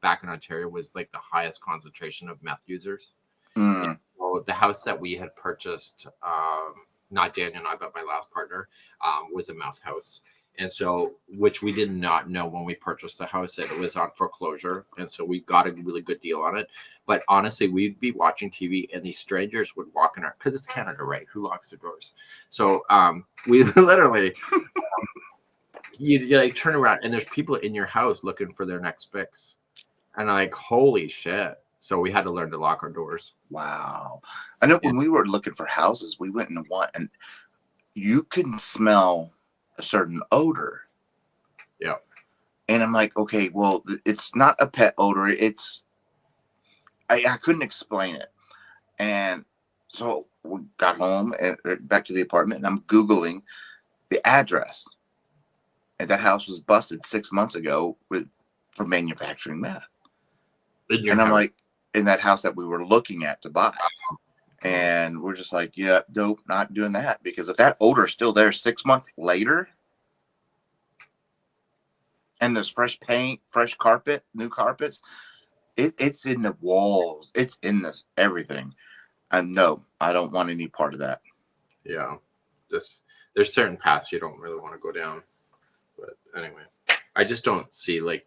back in Ontario was like the highest concentration of meth users. Mm. So the house that we had purchased, not Daniel and I, but my last partner, was a meth house. And so, which we did not know when we purchased the house, that it was on foreclosure. And so we got a really good deal on it. But honestly, we'd be watching TV and these strangers would walk in our, because it's Canada, right? Who locks their doors? So we literally, you like turn around and there's people in your house looking for their next fix. And I'm like, holy shit. So we had to learn to lock our doors. Wow. I know when we were looking for houses, we went into one and you can smell a certain odor. Yeah. And I'm like, okay, well, it's not a pet odor. I couldn't explain it. And so we got home and back to the apartment, and I'm Googling the address. And that house was busted 6 months ago for manufacturing meth. And I'm like, in that house that we were looking at to buy. And we're just like, yeah, nope, not doing that. Because if that odor is still there 6 months later, and there's fresh paint, fresh carpet, new carpets, it's in the walls. It's in this everything. And no, I don't want any part of that. Yeah. There's certain paths you don't really want to go down. But anyway, I just don't see like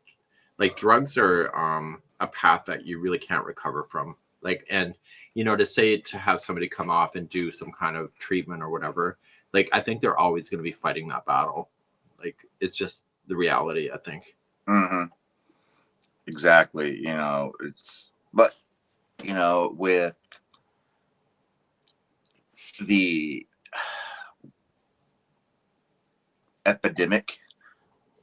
drugs are a path that you really can't recover from. Like, and to have somebody come off and do some kind of treatment or whatever, like I think they're always going to be fighting that battle. Like it's just the reality, I think. Mm-hmm. Exactly. But with the epidemic,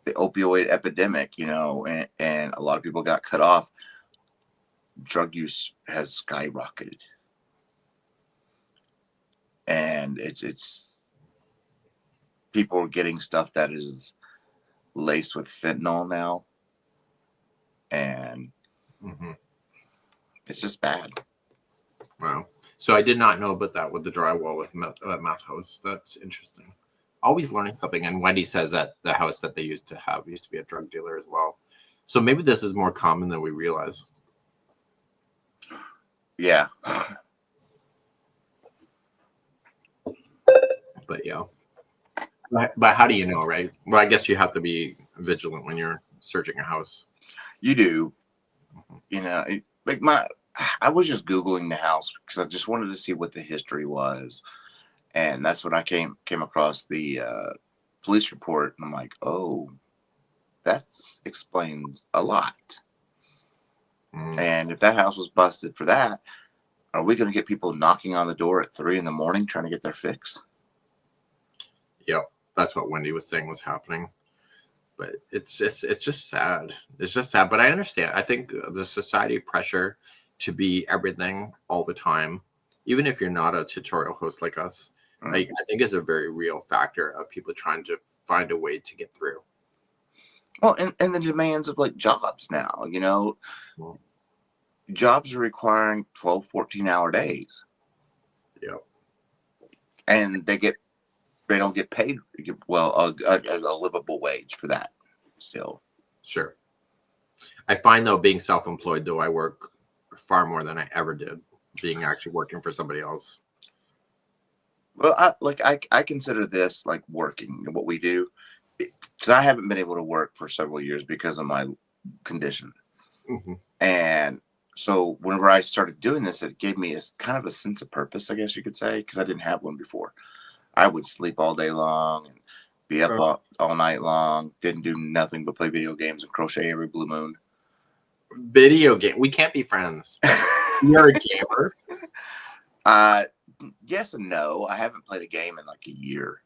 the opioid epidemic, and a lot of people got cut off, drug use has skyrocketed. And it's people are getting stuff that is laced with fentanyl now. And it's just bad. Wow. So I did not know about that with the drywall with meth house. That's interesting. Always learning something. And Wendy says that the house that they used to be a drug dealer as well. So maybe this is more common than we realize. Yeah. But yeah. But how do you know, right? Well, I guess you have to be vigilant when you're searching a house. You do. I was just Googling the house because I just wanted to see what the history was. And that's when I came across the police report. And I'm like, oh, that explains a lot. And if that house was busted for that, are we going to get people knocking on the door at 3 a.m. trying to get their fix? Yep. That's what Wendy was saying was happening. But it's just sad. It's just sad. But I understand. I think the society pressure to be everything all the time, even if you're not a tutorial host like us, I think is a very real factor of people trying to find a way to get through. Well, and the demands of like jobs now, jobs are requiring 12, 14-hour days. Yep. And they don't get paid well a livable wage for that still. Sure. I find though, being self-employed though, I work far more than I ever did being actually working for somebody else. Well, I consider this like working, what we do, because I haven't been able to work for several years because of my condition. Mm-hmm. And so whenever I started doing this, it gave me a kind of a sense of purpose, I guess you could say, because I didn't have one before. I would sleep all day long and be up all night long, didn't do nothing but play video games and crochet every blue moon. Video game. We can't be friends. You're a gamer. Yes and no. I haven't played a game in like a year.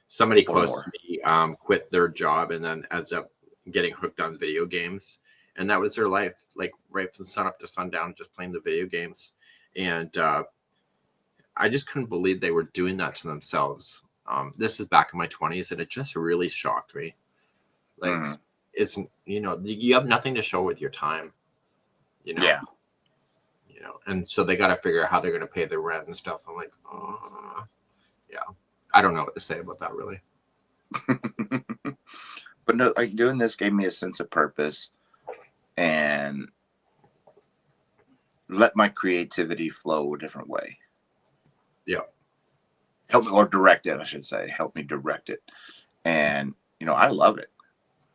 Somebody close to me quit their job and then ends up getting hooked on video games, and that was their life, like right from sun up to sundown, just playing the video games. And I just couldn't believe they were doing that to themselves. This is back in my 20s, and it just really shocked me. Like, it's, you have nothing to show with your time, Yeah. And so they got to figure out how they're going to pay their rent and stuff. I'm like, yeah, I don't know what to say about that really. But no, like doing this gave me a sense of purpose and let my creativity flow a different way. Yeah. Help me, or direct it, I should say. Help me direct it. And, I love it.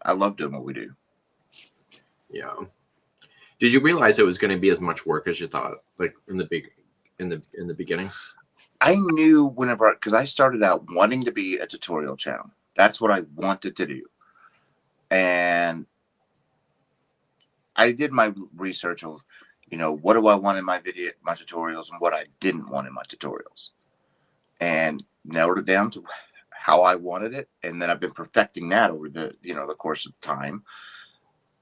I love doing what we do. Yeah. Did you realize it was going to be as much work as you thought, like in the beginning? I knew because I started out wanting to be a tutorial channel. That's what I wanted to do. And I did my research of, what do I want in my tutorials and what I didn't want in my tutorials. And narrowed it down to how I wanted it. And then I've been perfecting that over the course of time.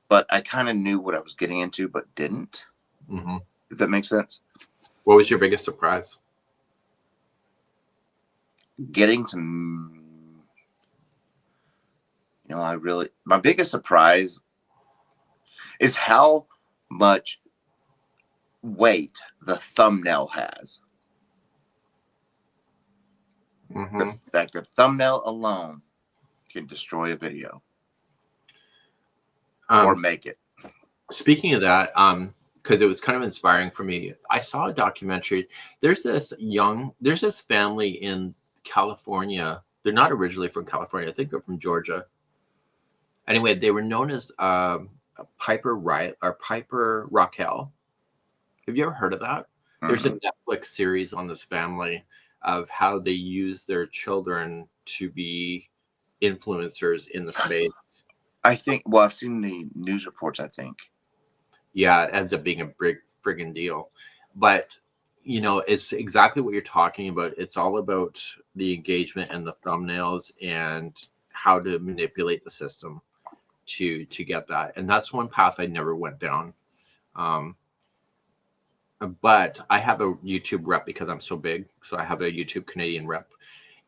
But I kind of knew what I was getting into, but didn't. Mm-hmm. If that makes sense. What was your biggest surprise? Getting to, my biggest surprise is how much weight the thumbnail has. Mm-hmm. The thumbnail alone can destroy a video. Or make it. Speaking of that, because it was kind of inspiring for me, I saw a documentary. There's this family in California. They're not originally from California. I think they're from Georgia. Anyway, they were known as Piper Raquel. Have you ever heard of that? Mm-hmm. There's a Netflix series on this family of how they use their children to be influencers in the space. I think, I've seen the news reports, I think. Yeah, it ends up being a big friggin' deal. But, it's exactly what you're talking about. It's all about the engagement and the thumbnails and how to manipulate the system to get that. And that's one path I never went down. But I have a YouTube rep because I'm so big. So I have a YouTube Canadian rep.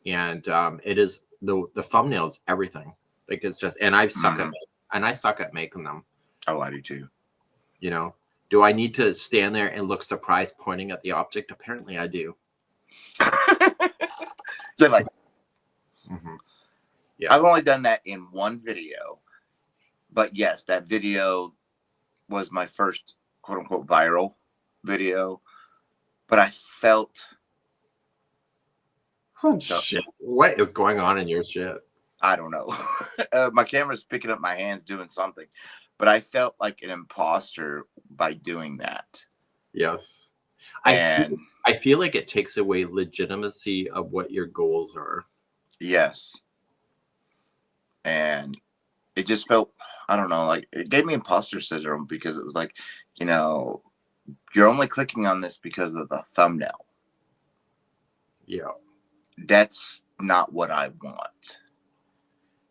And it is the thumbnails, everything. Like it's just, and I suck at making them. Oh, I do too. Do I need to stand there and look surprised pointing at the object? Apparently I do. They're like, yeah. I've only done that in one video, but yes, that video was my first quote unquote viral video, but I felt. Oh, shit. What is going on in your shit? I don't know. My camera's picking up my hands doing something, but I felt like an imposter by doing that. Yes. I feel like it takes away legitimacy of what your goals are. Yes. And it just felt, I don't know, like it gave me imposter syndrome because it was like, you're only clicking on this because of the thumbnail. Yeah. That's not what I want.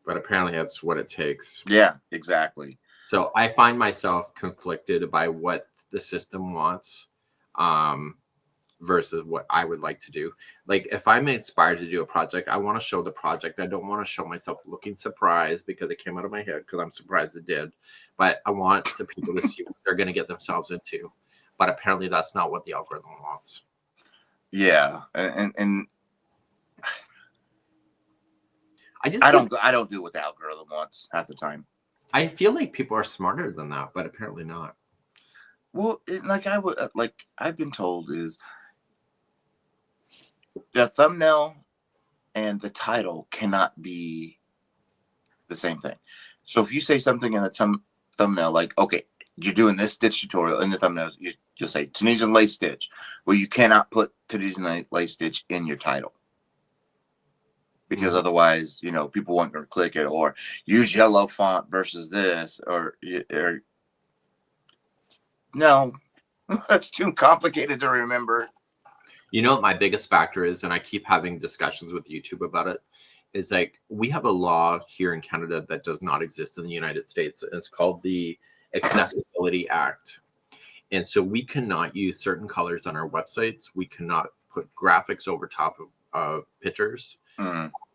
But apparently that's what it takes. Yeah, exactly. So I find myself conflicted by what the system wants. versus what I would like to do. Like if I'm inspired to do a project, I want to show the project. I don't want to show myself looking surprised because it came out of my head because I'm surprised it did. But I want the people to see what they're going to get themselves into. But apparently that's not what the algorithm wants. Yeah, and I don't do what the algorithm wants half the time. I feel like people are smarter than that, but apparently not. Well, I've been told is the thumbnail and the title cannot be the same thing. So if you say something in the thumbnail, like, okay, you're doing this stitch tutorial, in the thumbnail, you'll say Tunisian lace stitch. Well, you cannot put Tunisian lace stitch in your title. Because otherwise, people won't going to click it, or use yellow font versus this, or no, that's too complicated to remember. You know what my biggest factor is, and I keep having discussions with YouTube about it, is like we have a law here in Canada that does not exist in the United States. And it's called the Accessibility Act. And so we cannot use certain colors on our websites. We cannot put graphics over top of pictures.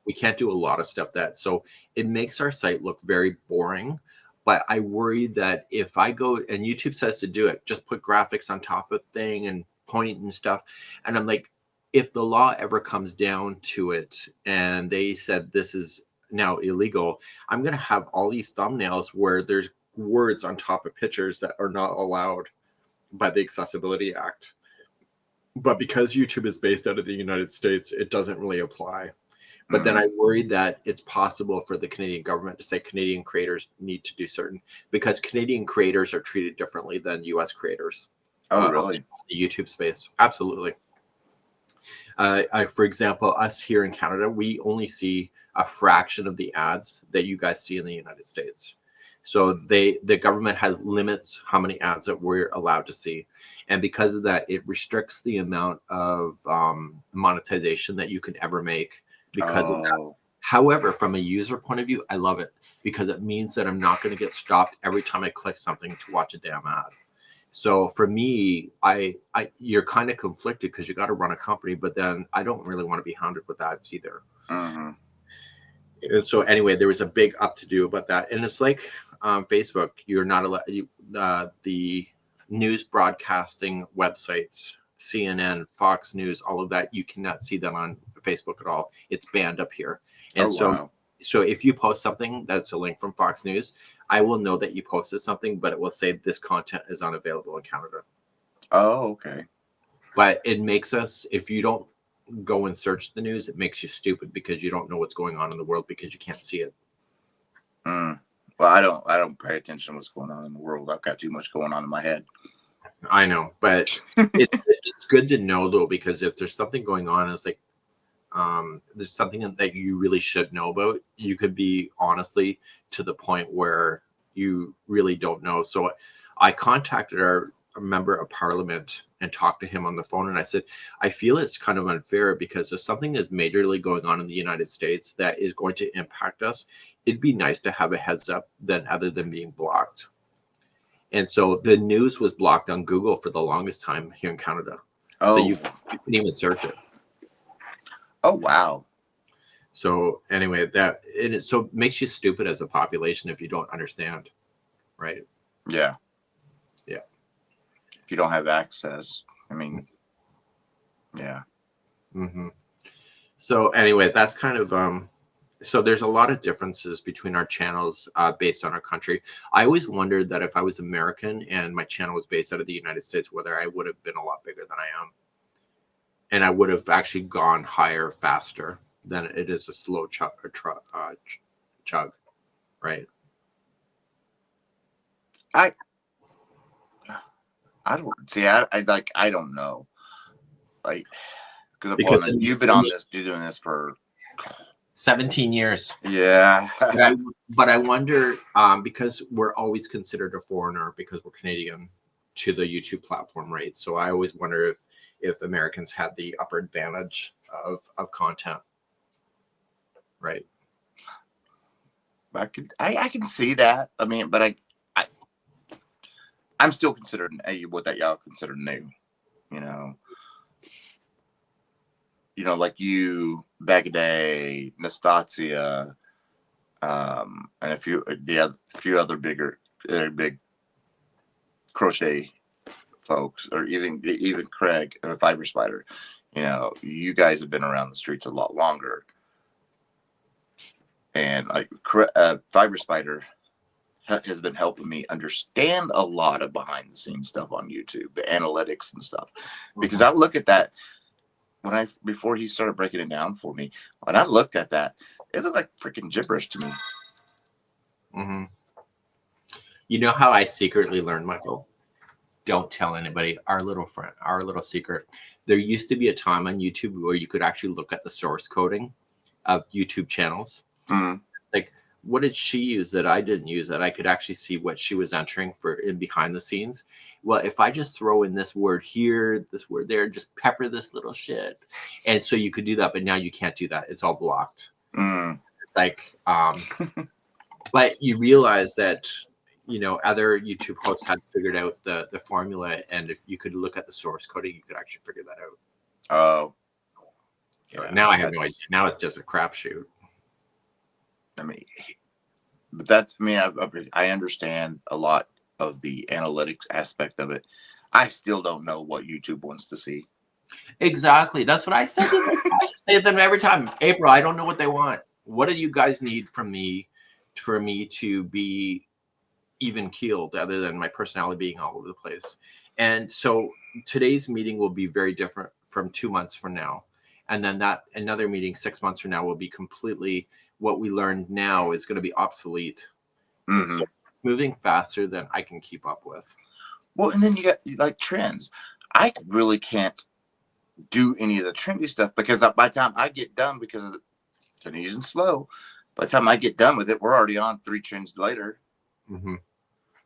We can't do a lot of stuff so it makes our site look very boring. But I worry that if I go, and YouTube says to do it, just put graphics on top of thing and point and stuff. And I'm like, if the law ever comes down to it and they said this is now illegal, I'm going to have all these thumbnails where there's words on top of pictures that are not allowed by the Accessibility Act. But because YouTube is based out of the United States, it doesn't really apply. But then I worry that it's possible for the Canadian government to say Canadian creators need to do certain, because Canadian creators are treated differently than US creators. Oh, really? In the YouTube space. Absolutely. For example, us here in Canada, we only see a fraction of the ads that you guys see in the United States. So the government has limits how many ads that we're allowed to see. And because of that, it restricts the amount of monetization that you can ever make. Because of that. However, from a user point of view, I love it because it means that I'm not going to get stopped every time I click something to watch a damn ad. So for me, you're kind of conflicted because you got to run a company, but then I don't really want to be hounded with ads either. And so anyway, there was a big up to do about that, and it's like Facebook. You're not allowed the news broadcasting websites, CNN, Fox News, all of that. You cannot see that on Facebook at all. It's banned up here. And so if you post something that's a link from Fox News, I will know that you posted something, but it will say this content is unavailable in Canada. Oh, okay. But it makes us, if you don't go and search the news, it makes you stupid because you don't know what's going on in the world because you can't see it. Well, I don't pay attention to what's going on in the world. I've got too much going on in my head. I know, but it's good to know though, because if there's something going on, it's like there's something that you really should know about. You could be honestly to the point where you really don't know. So I contacted our member of parliament and talked to him on the phone, and I said, I feel it's kind of unfair because if something is majorly going on in the United States that is going to impact us, it'd be nice to have a heads up other than being blocked. And so the news was blocked on Google for the longest time here in Canada. So you couldn't even search it. Oh, wow. So anyway, it makes you stupid as a population if you don't understand, right? Yeah. Yeah. If you don't have access, I mean, yeah. So anyway, that's kind of so there's a lot of differences between our channels based on our country. I always wondered that if I was American and my channel was based out of the United States, whether I would have been a lot bigger than I am. And I would have actually gone higher faster than it is a slow chug, right? I don't see. I don't know. Like, because you've been on this, you're doing this for 17 years. Yeah. but I wonder because we're always considered a foreigner because we're Canadian to the YouTube platform, right? So I always wonder if Americans had the upper advantage of content, right? I can see that. I mean, but I'm still considered what that y'all consider new, you know. you know, like you, Bagaday, Nastasia, and a few other big crochet folks, or even Craig or Fiber Spider. You know, you guys have been around the streets a lot longer, and like Fiber Spider has been helping me understand a lot of behind the scenes stuff on YouTube, the analytics and stuff, because I look at that before he started breaking it down for me. When I looked at that, it looked like freaking gibberish to me. Mm-hmm. You know how I secretly learned, Michael? Don't tell anybody. Our little secret. There used to be a time on YouTube where you could actually look at the source coding of YouTube channels. Like, what did she use that I didn't use, that I could actually see what she was entering for in behind the scenes? Well, if I just throw in this word here, this word there, just pepper this little shit. And so you could do that, but now you can't do that. It's all blocked. It's like, but you realize that, you know, other YouTube hosts had figured out the formula, and if you could look at the source coding, you could actually figure that out. Oh. So yeah, now I have no idea. Now it's just a crapshoot. I mean, but that's me. I understand a lot of the analytics aspect of it. I still don't know what YouTube wants to see. Exactly. That's what I said to them. I say to them every time. April, I don't know what they want. What do you guys need from me for me to be even keeled, other than my personality being all over the place? And so today's meeting will be very different from 2 months from now. And then another meeting 6 months from now will be completely, what we learned now is going to be obsolete. So it's moving faster than I can keep up with. Well, and then you got like trends. I really can't do any of the trendy stuff, because by the time I get done, because of the using slow, by the time I get done with it, we're already on 3 trends later.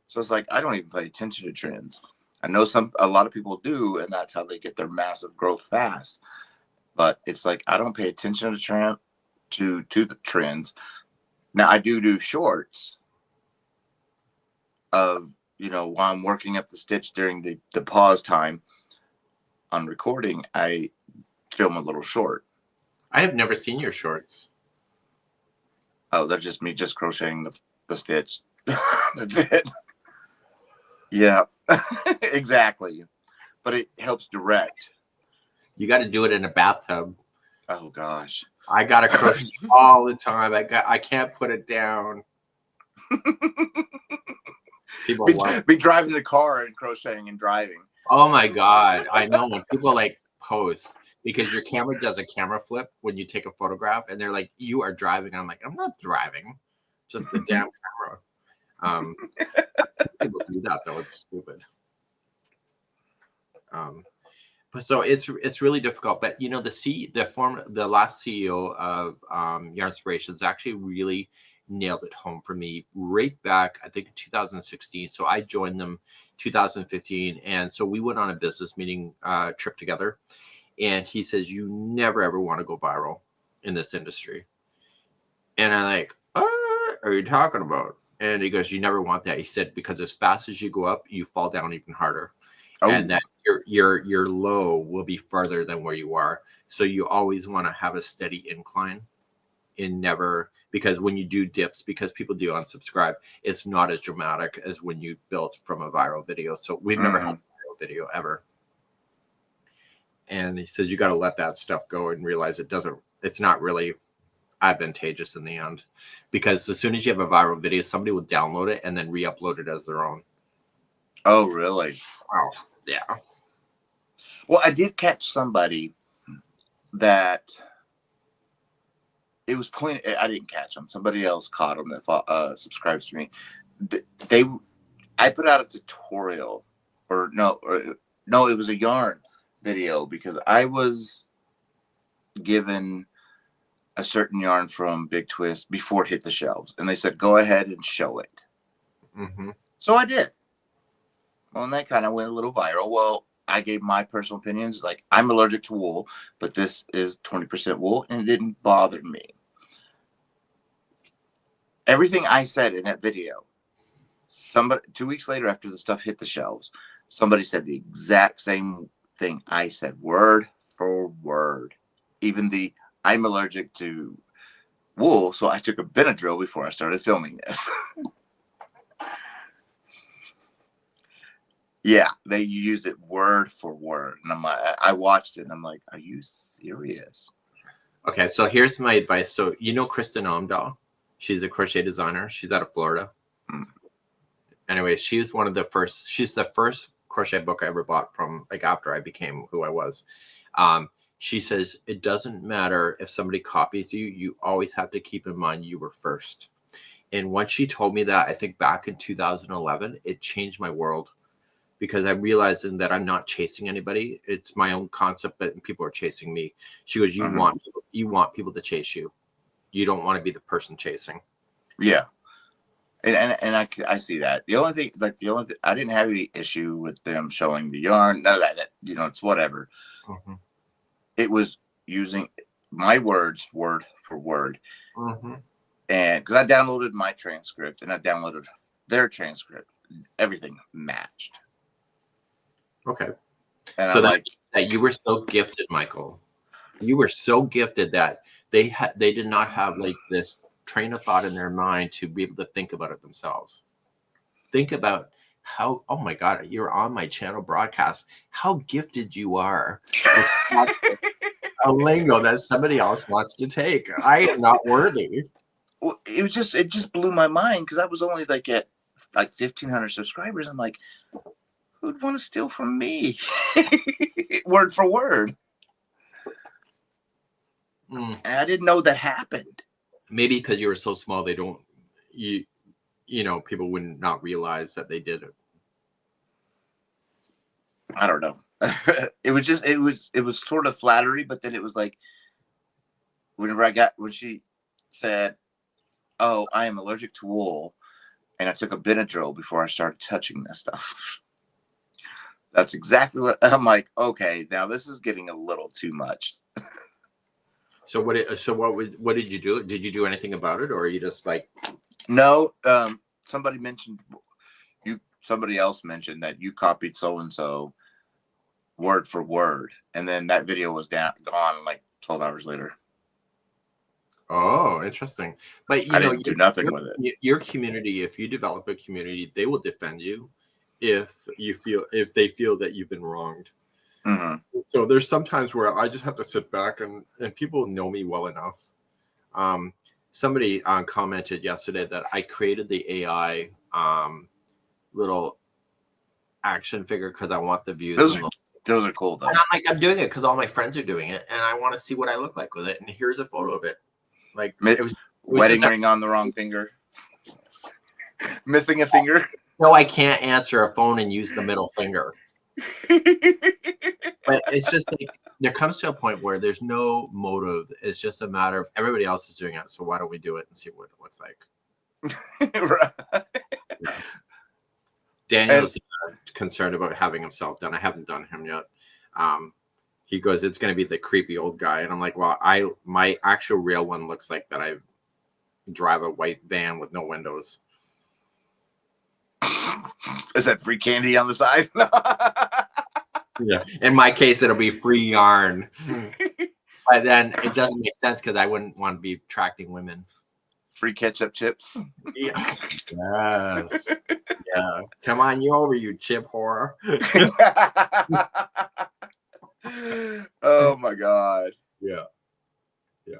So it's like, I don't even pay attention to trends. I know a lot of people do, and that's how they get their massive growth fast. But it's like, I don't pay attention to the trends. Now I do shorts of, you know, while I'm working up the stitch during the pause time on recording, I film a little short. I have never seen your shorts. Oh, they're just me just crocheting the stitch. That's it. Yeah, exactly. But it helps direct. You got to do it in a bathtub. Oh gosh. I got to crochet all the time. I can't put it down. People be driving the car and crocheting and driving. Oh my God. I know when people like post, because your camera does a camera flip when you take a photograph, and they're like, you are driving. I'm like, I'm not driving, just the damn camera. People do that though. It's stupid. So it's really difficult. But you know, the last CEO of Yarn Inspirations actually really nailed it home for me right back, I think, in 2016. So I joined them 2015, and so we went on a business meeting trip together. And he says, you never ever want to go viral in this industry. And I'm like, what are you talking about? And he goes, you never want that. He said, because as fast as you go up, you fall down even harder. Oh. And that your low will be further than where you are. So you always want to have a steady incline, and never, because when you do dips, because people do unsubscribe, it's not as dramatic as when you built from a viral video. So we've never had a viral video ever. And he said, you got to let that stuff go and realize it's not really advantageous in the end, because as soon as you have a viral video, somebody will download it and then re-upload it as their own. Oh, really? Oh, yeah. Well, I did catch somebody that it was I didn't catch them. Somebody else caught them that subscribes to me. I put out a tutorial, or no, it was a yarn video, because I was given a certain yarn from Big Twist before it hit the shelves, and they said, go ahead and show it. So I did. Well, and that kind of went a little viral. Well, I gave my personal opinions, like, I'm allergic to wool, but this is 20% wool, and it didn't bother me. Everything I said in that video, 2 weeks later after the stuff hit the shelves, somebody said the exact same everything I said, word for word. Even I'm allergic to wool, so I took a Benadryl before I started filming this. Yeah, they used it word for word, and I'm like, I watched it, and I'm like, are you serious? Okay, so here's my advice. So you know Kristen Omdahl? She's a crochet designer. She's out of Florida. Anyway, she's one of the first. She's the first crochet book I ever bought from, like, after I became who I was. She says it doesn't matter if somebody copies you. You always have to keep in mind you were first. And once she told me that, I think back in 2011, it changed my world, because I realized that I'm not chasing anybody. It's my own concept, but people are chasing me. She goes, you want people to chase you. You don't want to be the person chasing. Yeah. And I see that. The only thing I didn't have any issue with them showing the yarn. None of that. You know, it's whatever. Mm-hmm. It was using my words word for word. Mm-hmm. And because I downloaded my transcript and I downloaded their transcript, everything matched. Okay. And so I'm that you were so gifted, Michael. You were so gifted that they did not have like this train of thought in their mind to be able to think about it themselves. Think about how, oh my God, you're on my channel broadcast, how gifted you are. A lingo that somebody else wants to take. I am not worthy. well, it just blew my mind, because I was only like at like 1,500 subscribers. I'm like, who'd want to steal from me? Word for word. And I didn't know that happened. Maybe because you were so small, they don't, you know, people would not realize that they did it. I don't know. It was sort of flattery, but then it was like, when she said, oh, I am allergic to wool, and I took a Benadryl before I started touching this stuff. That's exactly what I'm like. Okay, now this is getting a little too much. So what did you do? Did you do anything about it, or are you just like? No, somebody else mentioned that you copied so and so word for word, and then that video was gone like 12 hours later. Oh, interesting. But I didn't do nothing with it. Your community, if you develop a community, they will defend you if they feel that you've been wronged. Mm-hmm. So there's sometimes where I just have to sit back, and people know me well enough. Somebody commented yesterday that I created the AI little action figure because I want the views. Those are cool though. And I'm like, I'm doing it because all my friends are doing it, and I want to see what I look like with it. And here's a photo of it. Like, it was wedding ring on the wrong finger, missing a finger. No, I can't answer a phone and use the middle finger. But it's just like, there comes to a point where there's no motive. It's just a matter of everybody else is doing it, so why don't we do it and see what it looks like? Right. Yeah. Daniel's concerned about having himself done. I haven't done him yet. He goes, it's going to be the creepy old guy, and I'm like, well, my actual real one looks like that I drive a white van with no windows. Is that free candy on the side? Yeah. In my case, it'll be free yarn. But then it doesn't make sense because I wouldn't want to be attracting women. Free ketchup chips. Yeah. Yes. Yeah. Come on, you over, you chip whore. Oh my God. Yeah. Yeah.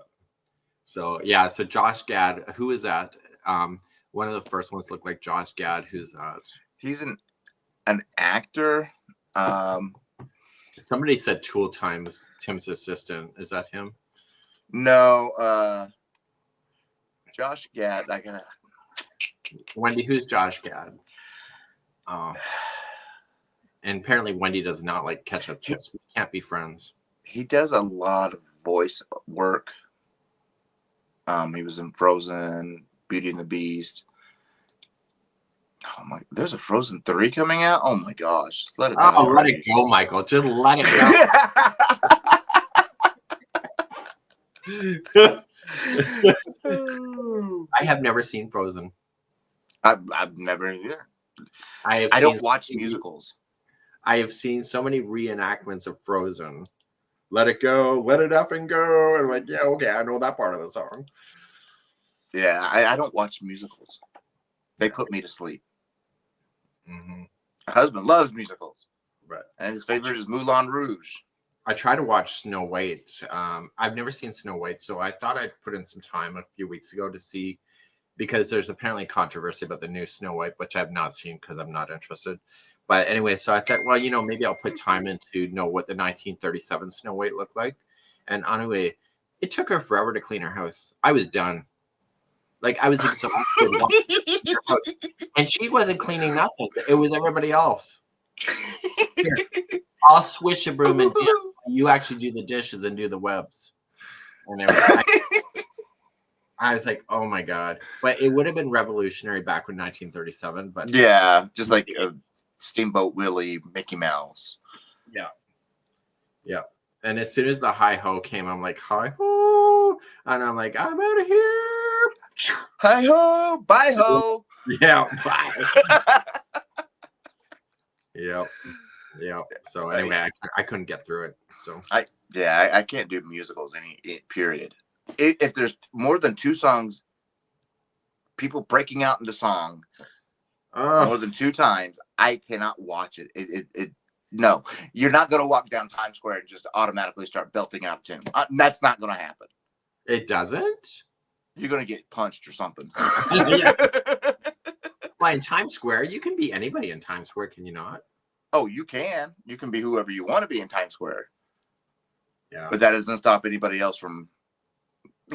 So yeah. So Josh Gad, who is that? One of the first ones looked like Josh Gad. Who's that? He's an actor. Somebody said Tool Time's Tim's assistant. Is that him? No. Josh Gad. I gotta. Wendy, who's Josh Gad? And apparently Wendy does not like ketchup chips. We can't be friends. He does a lot of voice work. He was in Frozen, Beauty and the Beast. Oh my! There's a Frozen 3 coming out. Oh my gosh! Let it go. Oh, let it go, Michael. Just let it go. I have never seen Frozen. I've never either. I don't watch musicals. I have seen so many reenactments of Frozen. Let it go, let it effing go. And I'm like, yeah, okay, I know that part of the song. Yeah, I don't watch musicals. They put me to sleep. Mm-hmm. My husband loves musicals. Right. And his favorite is Moulin Rouge. I try to watch Snow White. I've never seen Snow White, so I thought I'd put in some time a few weeks ago to see, because there's apparently controversy about the new Snow White, which I've not seen because I'm not interested. But anyway, so I thought, well, maybe I'll put time in to know what the 1937 Snow White looked like. And anyway, it took her forever to clean her house. I was done. Like, I was exhausted. And she wasn't cleaning nothing. It was everybody else. Here, I'll swish a broom and you actually do the dishes and do the webs. And I was like, oh my God. But it would have been revolutionary back in 1937. But yeah, just like Steamboat Willie, Mickey Mouse. Yeah. Yeah. And as soon as the hi ho came, I'm like, hi ho. And I'm like, I'm out of here. Hi ho, bye ho. Yeah, bye. Yep. Yep. So anyway, I couldn't get through it. So I can't do musicals period. If there's more than 2 songs, people breaking out into song more than 2 times, I cannot watch it. No, you're not going to walk down Times Square and just automatically start belting out a tune. That's not going to happen. It doesn't? You're going to get punched or something. Well, in Times Square, you can be anybody in Times Square, can you not? Oh, you can. You can be whoever you want to be in Times Square. Yeah. But that doesn't stop anybody else from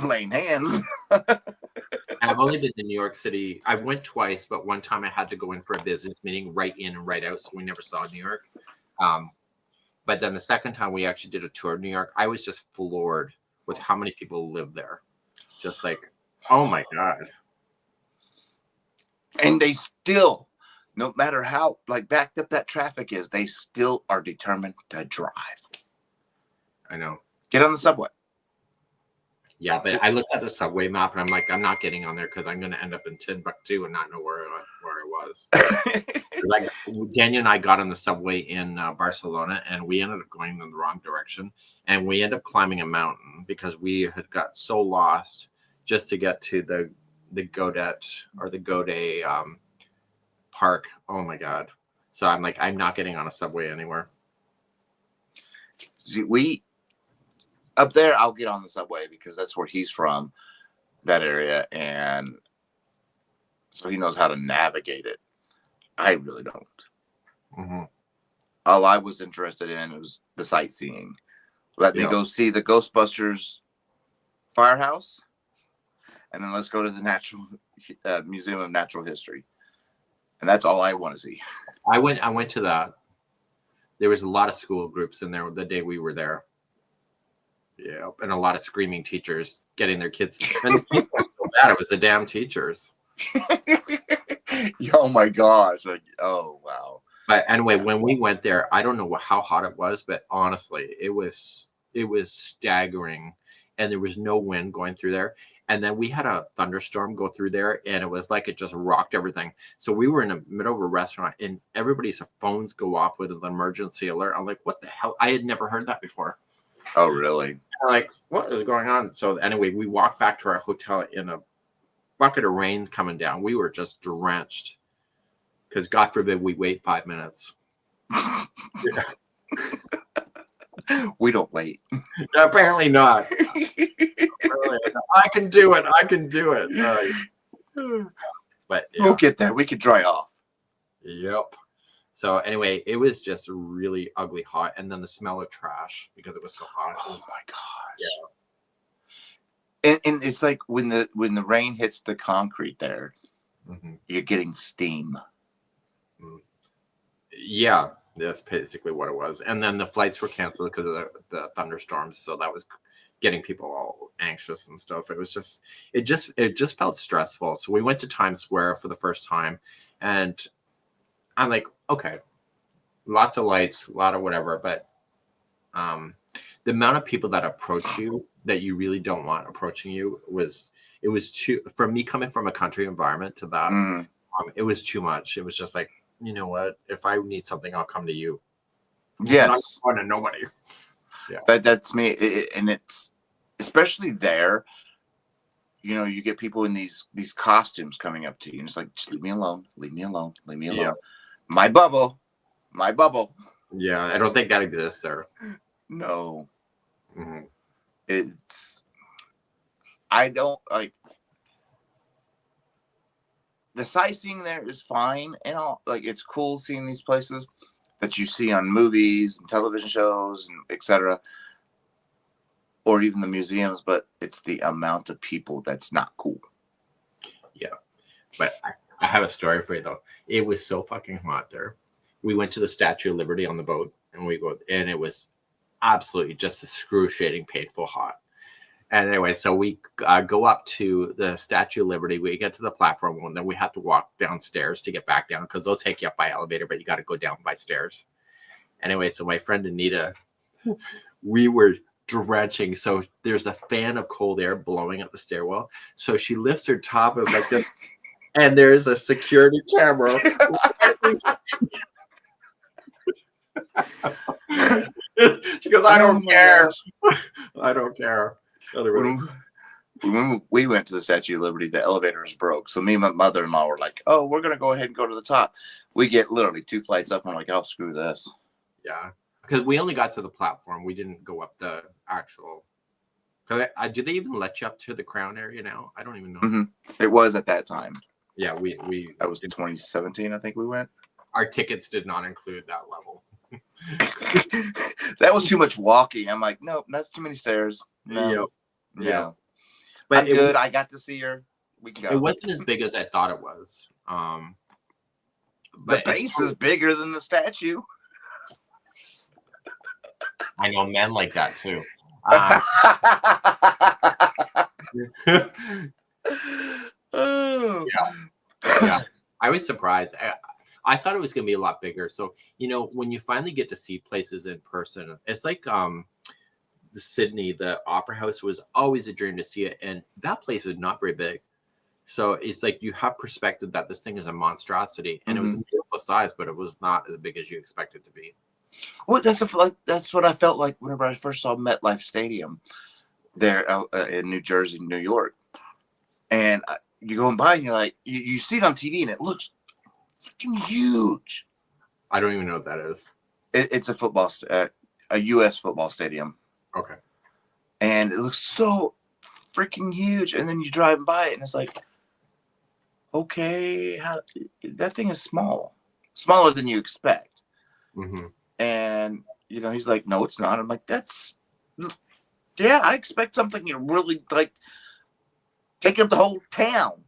laying hands. I've only been to New York City. I went twice, but one time I had to go in for a business meeting right in and right out, so we never saw New York. But then the second time we actually did a tour of New York, I was just floored with how many people live there. Just like, oh my God. And they still, no matter how backed up that traffic is, they still are determined to drive. I know. Get on the subway. Yeah, but I looked at the subway map and I'm like, I'm not getting on there because I'm going to end up in Timbuktu and not know where I was. Like Daniel and I got on the subway in Barcelona and we ended up going in the wrong direction and we ended up climbing a mountain because we had got so lost just to get to the Godet or the Godet park. Oh my God. So I'm like, I'm not getting on a subway anywhere. See, up there, I'll get on the subway because that's where he's from, that area. And so he knows how to navigate it. I really don't. Mm-hmm. All I was interested in was the sightseeing. Let me go see the Ghostbusters firehouse. And then let's go to the Natural Museum of Natural History. And that's all I want to see. I went to that. There was a lot of school groups in there the day we were there. Yeah, and a lot of screaming teachers getting their kids. And the kids were so bad. It was the damn teachers. Oh my gosh! Oh wow. But anyway, when we went there, I don't know how hot it was, but honestly, it was staggering, and there was no wind going through there. And then we had a thunderstorm go through there, and it was like it just rocked everything. So we were in the middle of a restaurant, and everybody's phones go off with an emergency alert. I'm like, what the hell? I had never heard that before. Oh, really? Like, what is going on? So anyway, we walked back to our hotel in a bucket of rain's coming down. We were just drenched because God forbid we wait 5 minutes. Yeah. We don't wait. Apparently not. I can do it. I can do it. But yeah. We'll get there. We could dry off. Yep. So anyway, it was just really ugly hot, and then the smell of trash because it was so hot. Oh my gosh! Yeah. And it's like when the rain hits the concrete there, you're getting steam. Yeah, that's basically what it was. And then the flights were canceled because of the thunderstorms, so that was getting people all anxious and stuff. It just felt stressful. So we went to Times Square for the first time, and I'm like, okay, lots of lights, a lot of whatever, but the amount of people that approach you that you really don't want approaching you was too, for me coming from a country environment to that, it was too much. It was just like, you know what, if I need something, I'll come to you. Yes. I'm not going to nobody. Yeah. That's me. And it's especially there, you know, you get people in these costumes coming up to you, and it's like, just leave me alone, leave me alone, leave me alone. Yeah. My bubble, my bubble. Yeah, I don't think that exists there. No. Mm-hmm. I don't like the sightseeing there is fine and all, like it's cool seeing these places that you see on movies and television shows and etc. Or even the museums, but it's the amount of people that's not cool. Yeah. But I have a story for you though. It was so fucking hot there. We went to the Statue of Liberty on the boat, and it was absolutely just excruciating, painful hot. And anyway, so we go up to the Statue of Liberty. We get to the platform, and then we have to walk downstairs to get back down because they'll take you up by elevator, but you got to go down by stairs. Anyway, so my friend Anita, we were drenching. So there's a fan of cold air blowing up the stairwell. So she lifts her top as like this, and there's a security camera. She goes, I don't care. I don't care. When we went to the Statue of Liberty, the elevator was broke. So me and my mother-in-law were like, oh, we're going to go ahead and go to the top. We get literally 2 flights up. And I'm like, oh, screw this. Yeah. Because we only got to the platform. We didn't go up the actual. Did they even let you up to the crown area now? I don't even know. Mm-hmm. It was at that time. Yeah, that was in 2017, I think we went. Our tickets did not include that level. That was too much walking. I'm like, nope, that's too many stairs. No. Yep. Yeah. But I'm good. I got to see her. We can go. It wasn't as big as I thought it was. The base is bigger than the statue. I know men like that too. Oh. Yeah. I was surprised. I thought it was going to be a lot bigger. So, you know, when you finally get to see places in person, it's like the Sydney, the Opera House was always a dream to see it. And that place was not very big. So it's like you have perspective that this thing is a monstrosity. And it was a beautiful size, but it was not as big as you expect it to be. Well, that's what I felt like whenever I first saw MetLife Stadium there in New Jersey, New York. And you're going by and you're like, you see it on TV and it looks freaking huge. I don't even know what that is. It's a U.S. football stadium. Okay. And it looks so freaking huge. And then you drive by it and it's like, okay, that thing is smaller than you expect. Mm-hmm. And, you know, he's like, no, it's not. I'm like, yeah, I expect something, you know, really like taking up the whole town.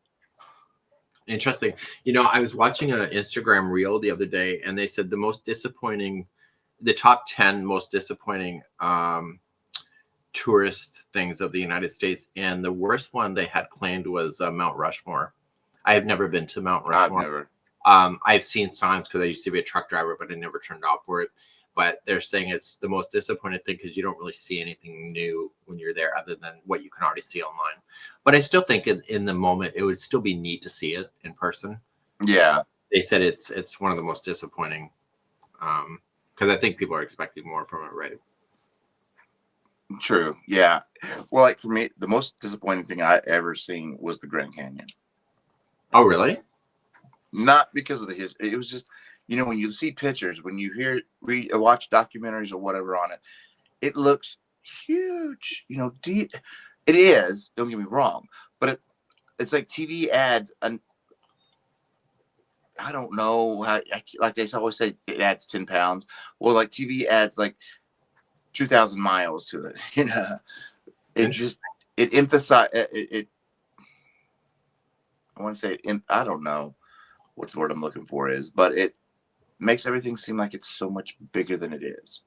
Interesting. You know, I was watching an Instagram reel the other day, and they said the top 10 most disappointing tourist things of the United States. And the worst one they had claimed was Mount Rushmore. I have never been to Mount Rushmore. I've seen signs because I used to be a truck driver, but I never turned out for it. But they're saying it's the most disappointing thing because you don't really see anything new when you're there other than what you can already see online. But I still think in the moment, it would still be neat to see it in person. Yeah. They said it's one of the most disappointing because I think people are expecting more from it, right? True. Yeah. Well, like for me, the most disappointing thing I ever seen was the Grand Canyon. Oh, really? Not because of the history. It was just, you know, when you see pictures, when you watch documentaries or whatever on it, it looks huge. You know, deep. It is. Don't get me wrong, but it's like TV ads. And I don't know how. Like they always say, it adds 10 pounds. Well, like TV adds like 2,000 miles to it. You know, it emphasizes it. I want to say I don't know what the word I'm looking for is, but it makes everything seem like it's so much bigger than it is.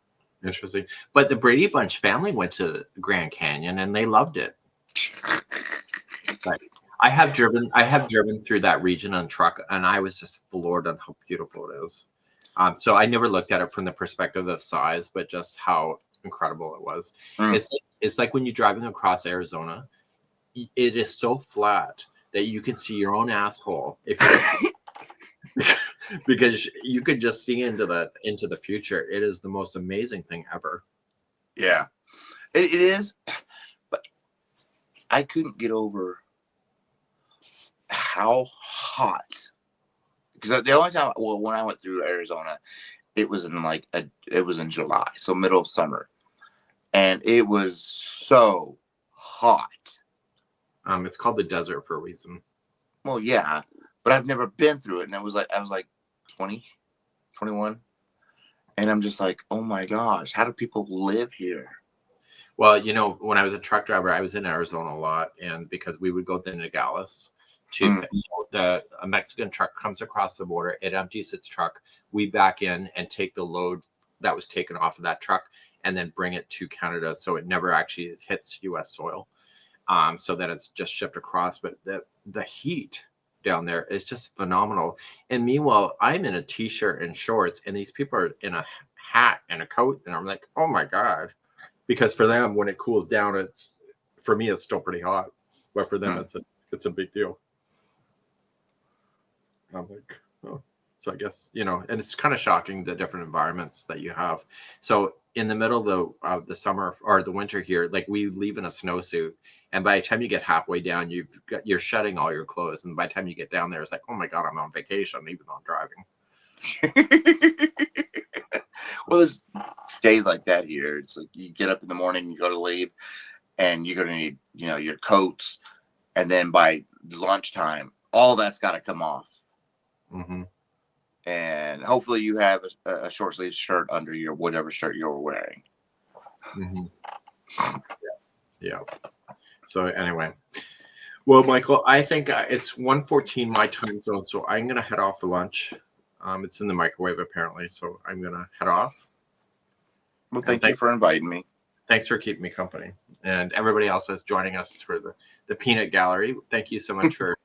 Interesting. But the Brady Bunch family went to Grand Canyon and they loved it. Like, I have driven through that region on truck, and I was just floored on how beautiful it is. So I never looked at it from the perspective of size, but just how incredible it was. It's like when you're driving across Arizona, it is so flat that you can see your own asshole because you could just see into the future. It is the most amazing thing ever. Yeah, it is. But I couldn't get over how hot, because the only time, well, when I went through Arizona, it was in it was in July, so middle of summer, and it was so hot. It's called the desert for a reason. Well, yeah, but I've never been through it, and I was like 20, 21, and I'm just like, oh my gosh, how do people live here? Well, when I was a truck driver, I was in Arizona a lot, and because we would go to Nogales to so a Mexican truck comes across the border, it empties its truck, we back in and take the load that was taken off of that truck and then bring it to Canada, so it never actually hits U.S. soil, so that it's just shipped across. But the heat down there is just phenomenal. And meanwhile, I'm in a t-shirt and shorts, and these people are in a hat and a coat, and I'm like, oh my God. Because for them, when it cools down, for me, it's still pretty hot, but for them, it's a big deal. I'm like, oh, so I guess, and it's kind of shocking the different environments that you have. So in the middle of the summer or the winter here, like we leave in a snowsuit, and by the time you get halfway down, you're shedding all your clothes, and by the time you get down there, it's like, oh my God, I'm on vacation, even though I'm driving. Well, there's days like that here. It's like you get up in the morning, you go to leave, and you're gonna need, your coats, and then by lunchtime, all that's got to come off. Mm-hmm. And hopefully, you have a short sleeve shirt under your whatever shirt you're wearing. Mm-hmm. Yeah. So anyway, well, Michael, I think it's 1:14 my time zone, so I'm gonna head off for lunch. It's in the microwave apparently, so I'm gonna head off. Well, thank you for inviting me. Thanks for keeping me company, and everybody else that's joining us for the peanut gallery. Thank you so much for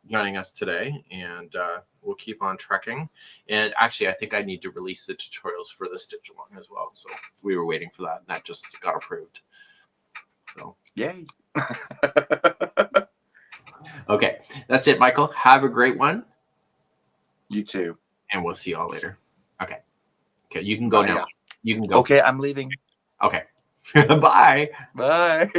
joining us today, and we'll keep on trekking. And actually, I think I need to release the tutorials for the stitch along as well. So we were waiting for that, and that just got approved. So yay. Okay, that's it, Michael. Have a great one. You too. And we'll see you all later. Okay, you can go now. Yeah. You can go. Okay, I'm leaving. Okay. Bye. Bye.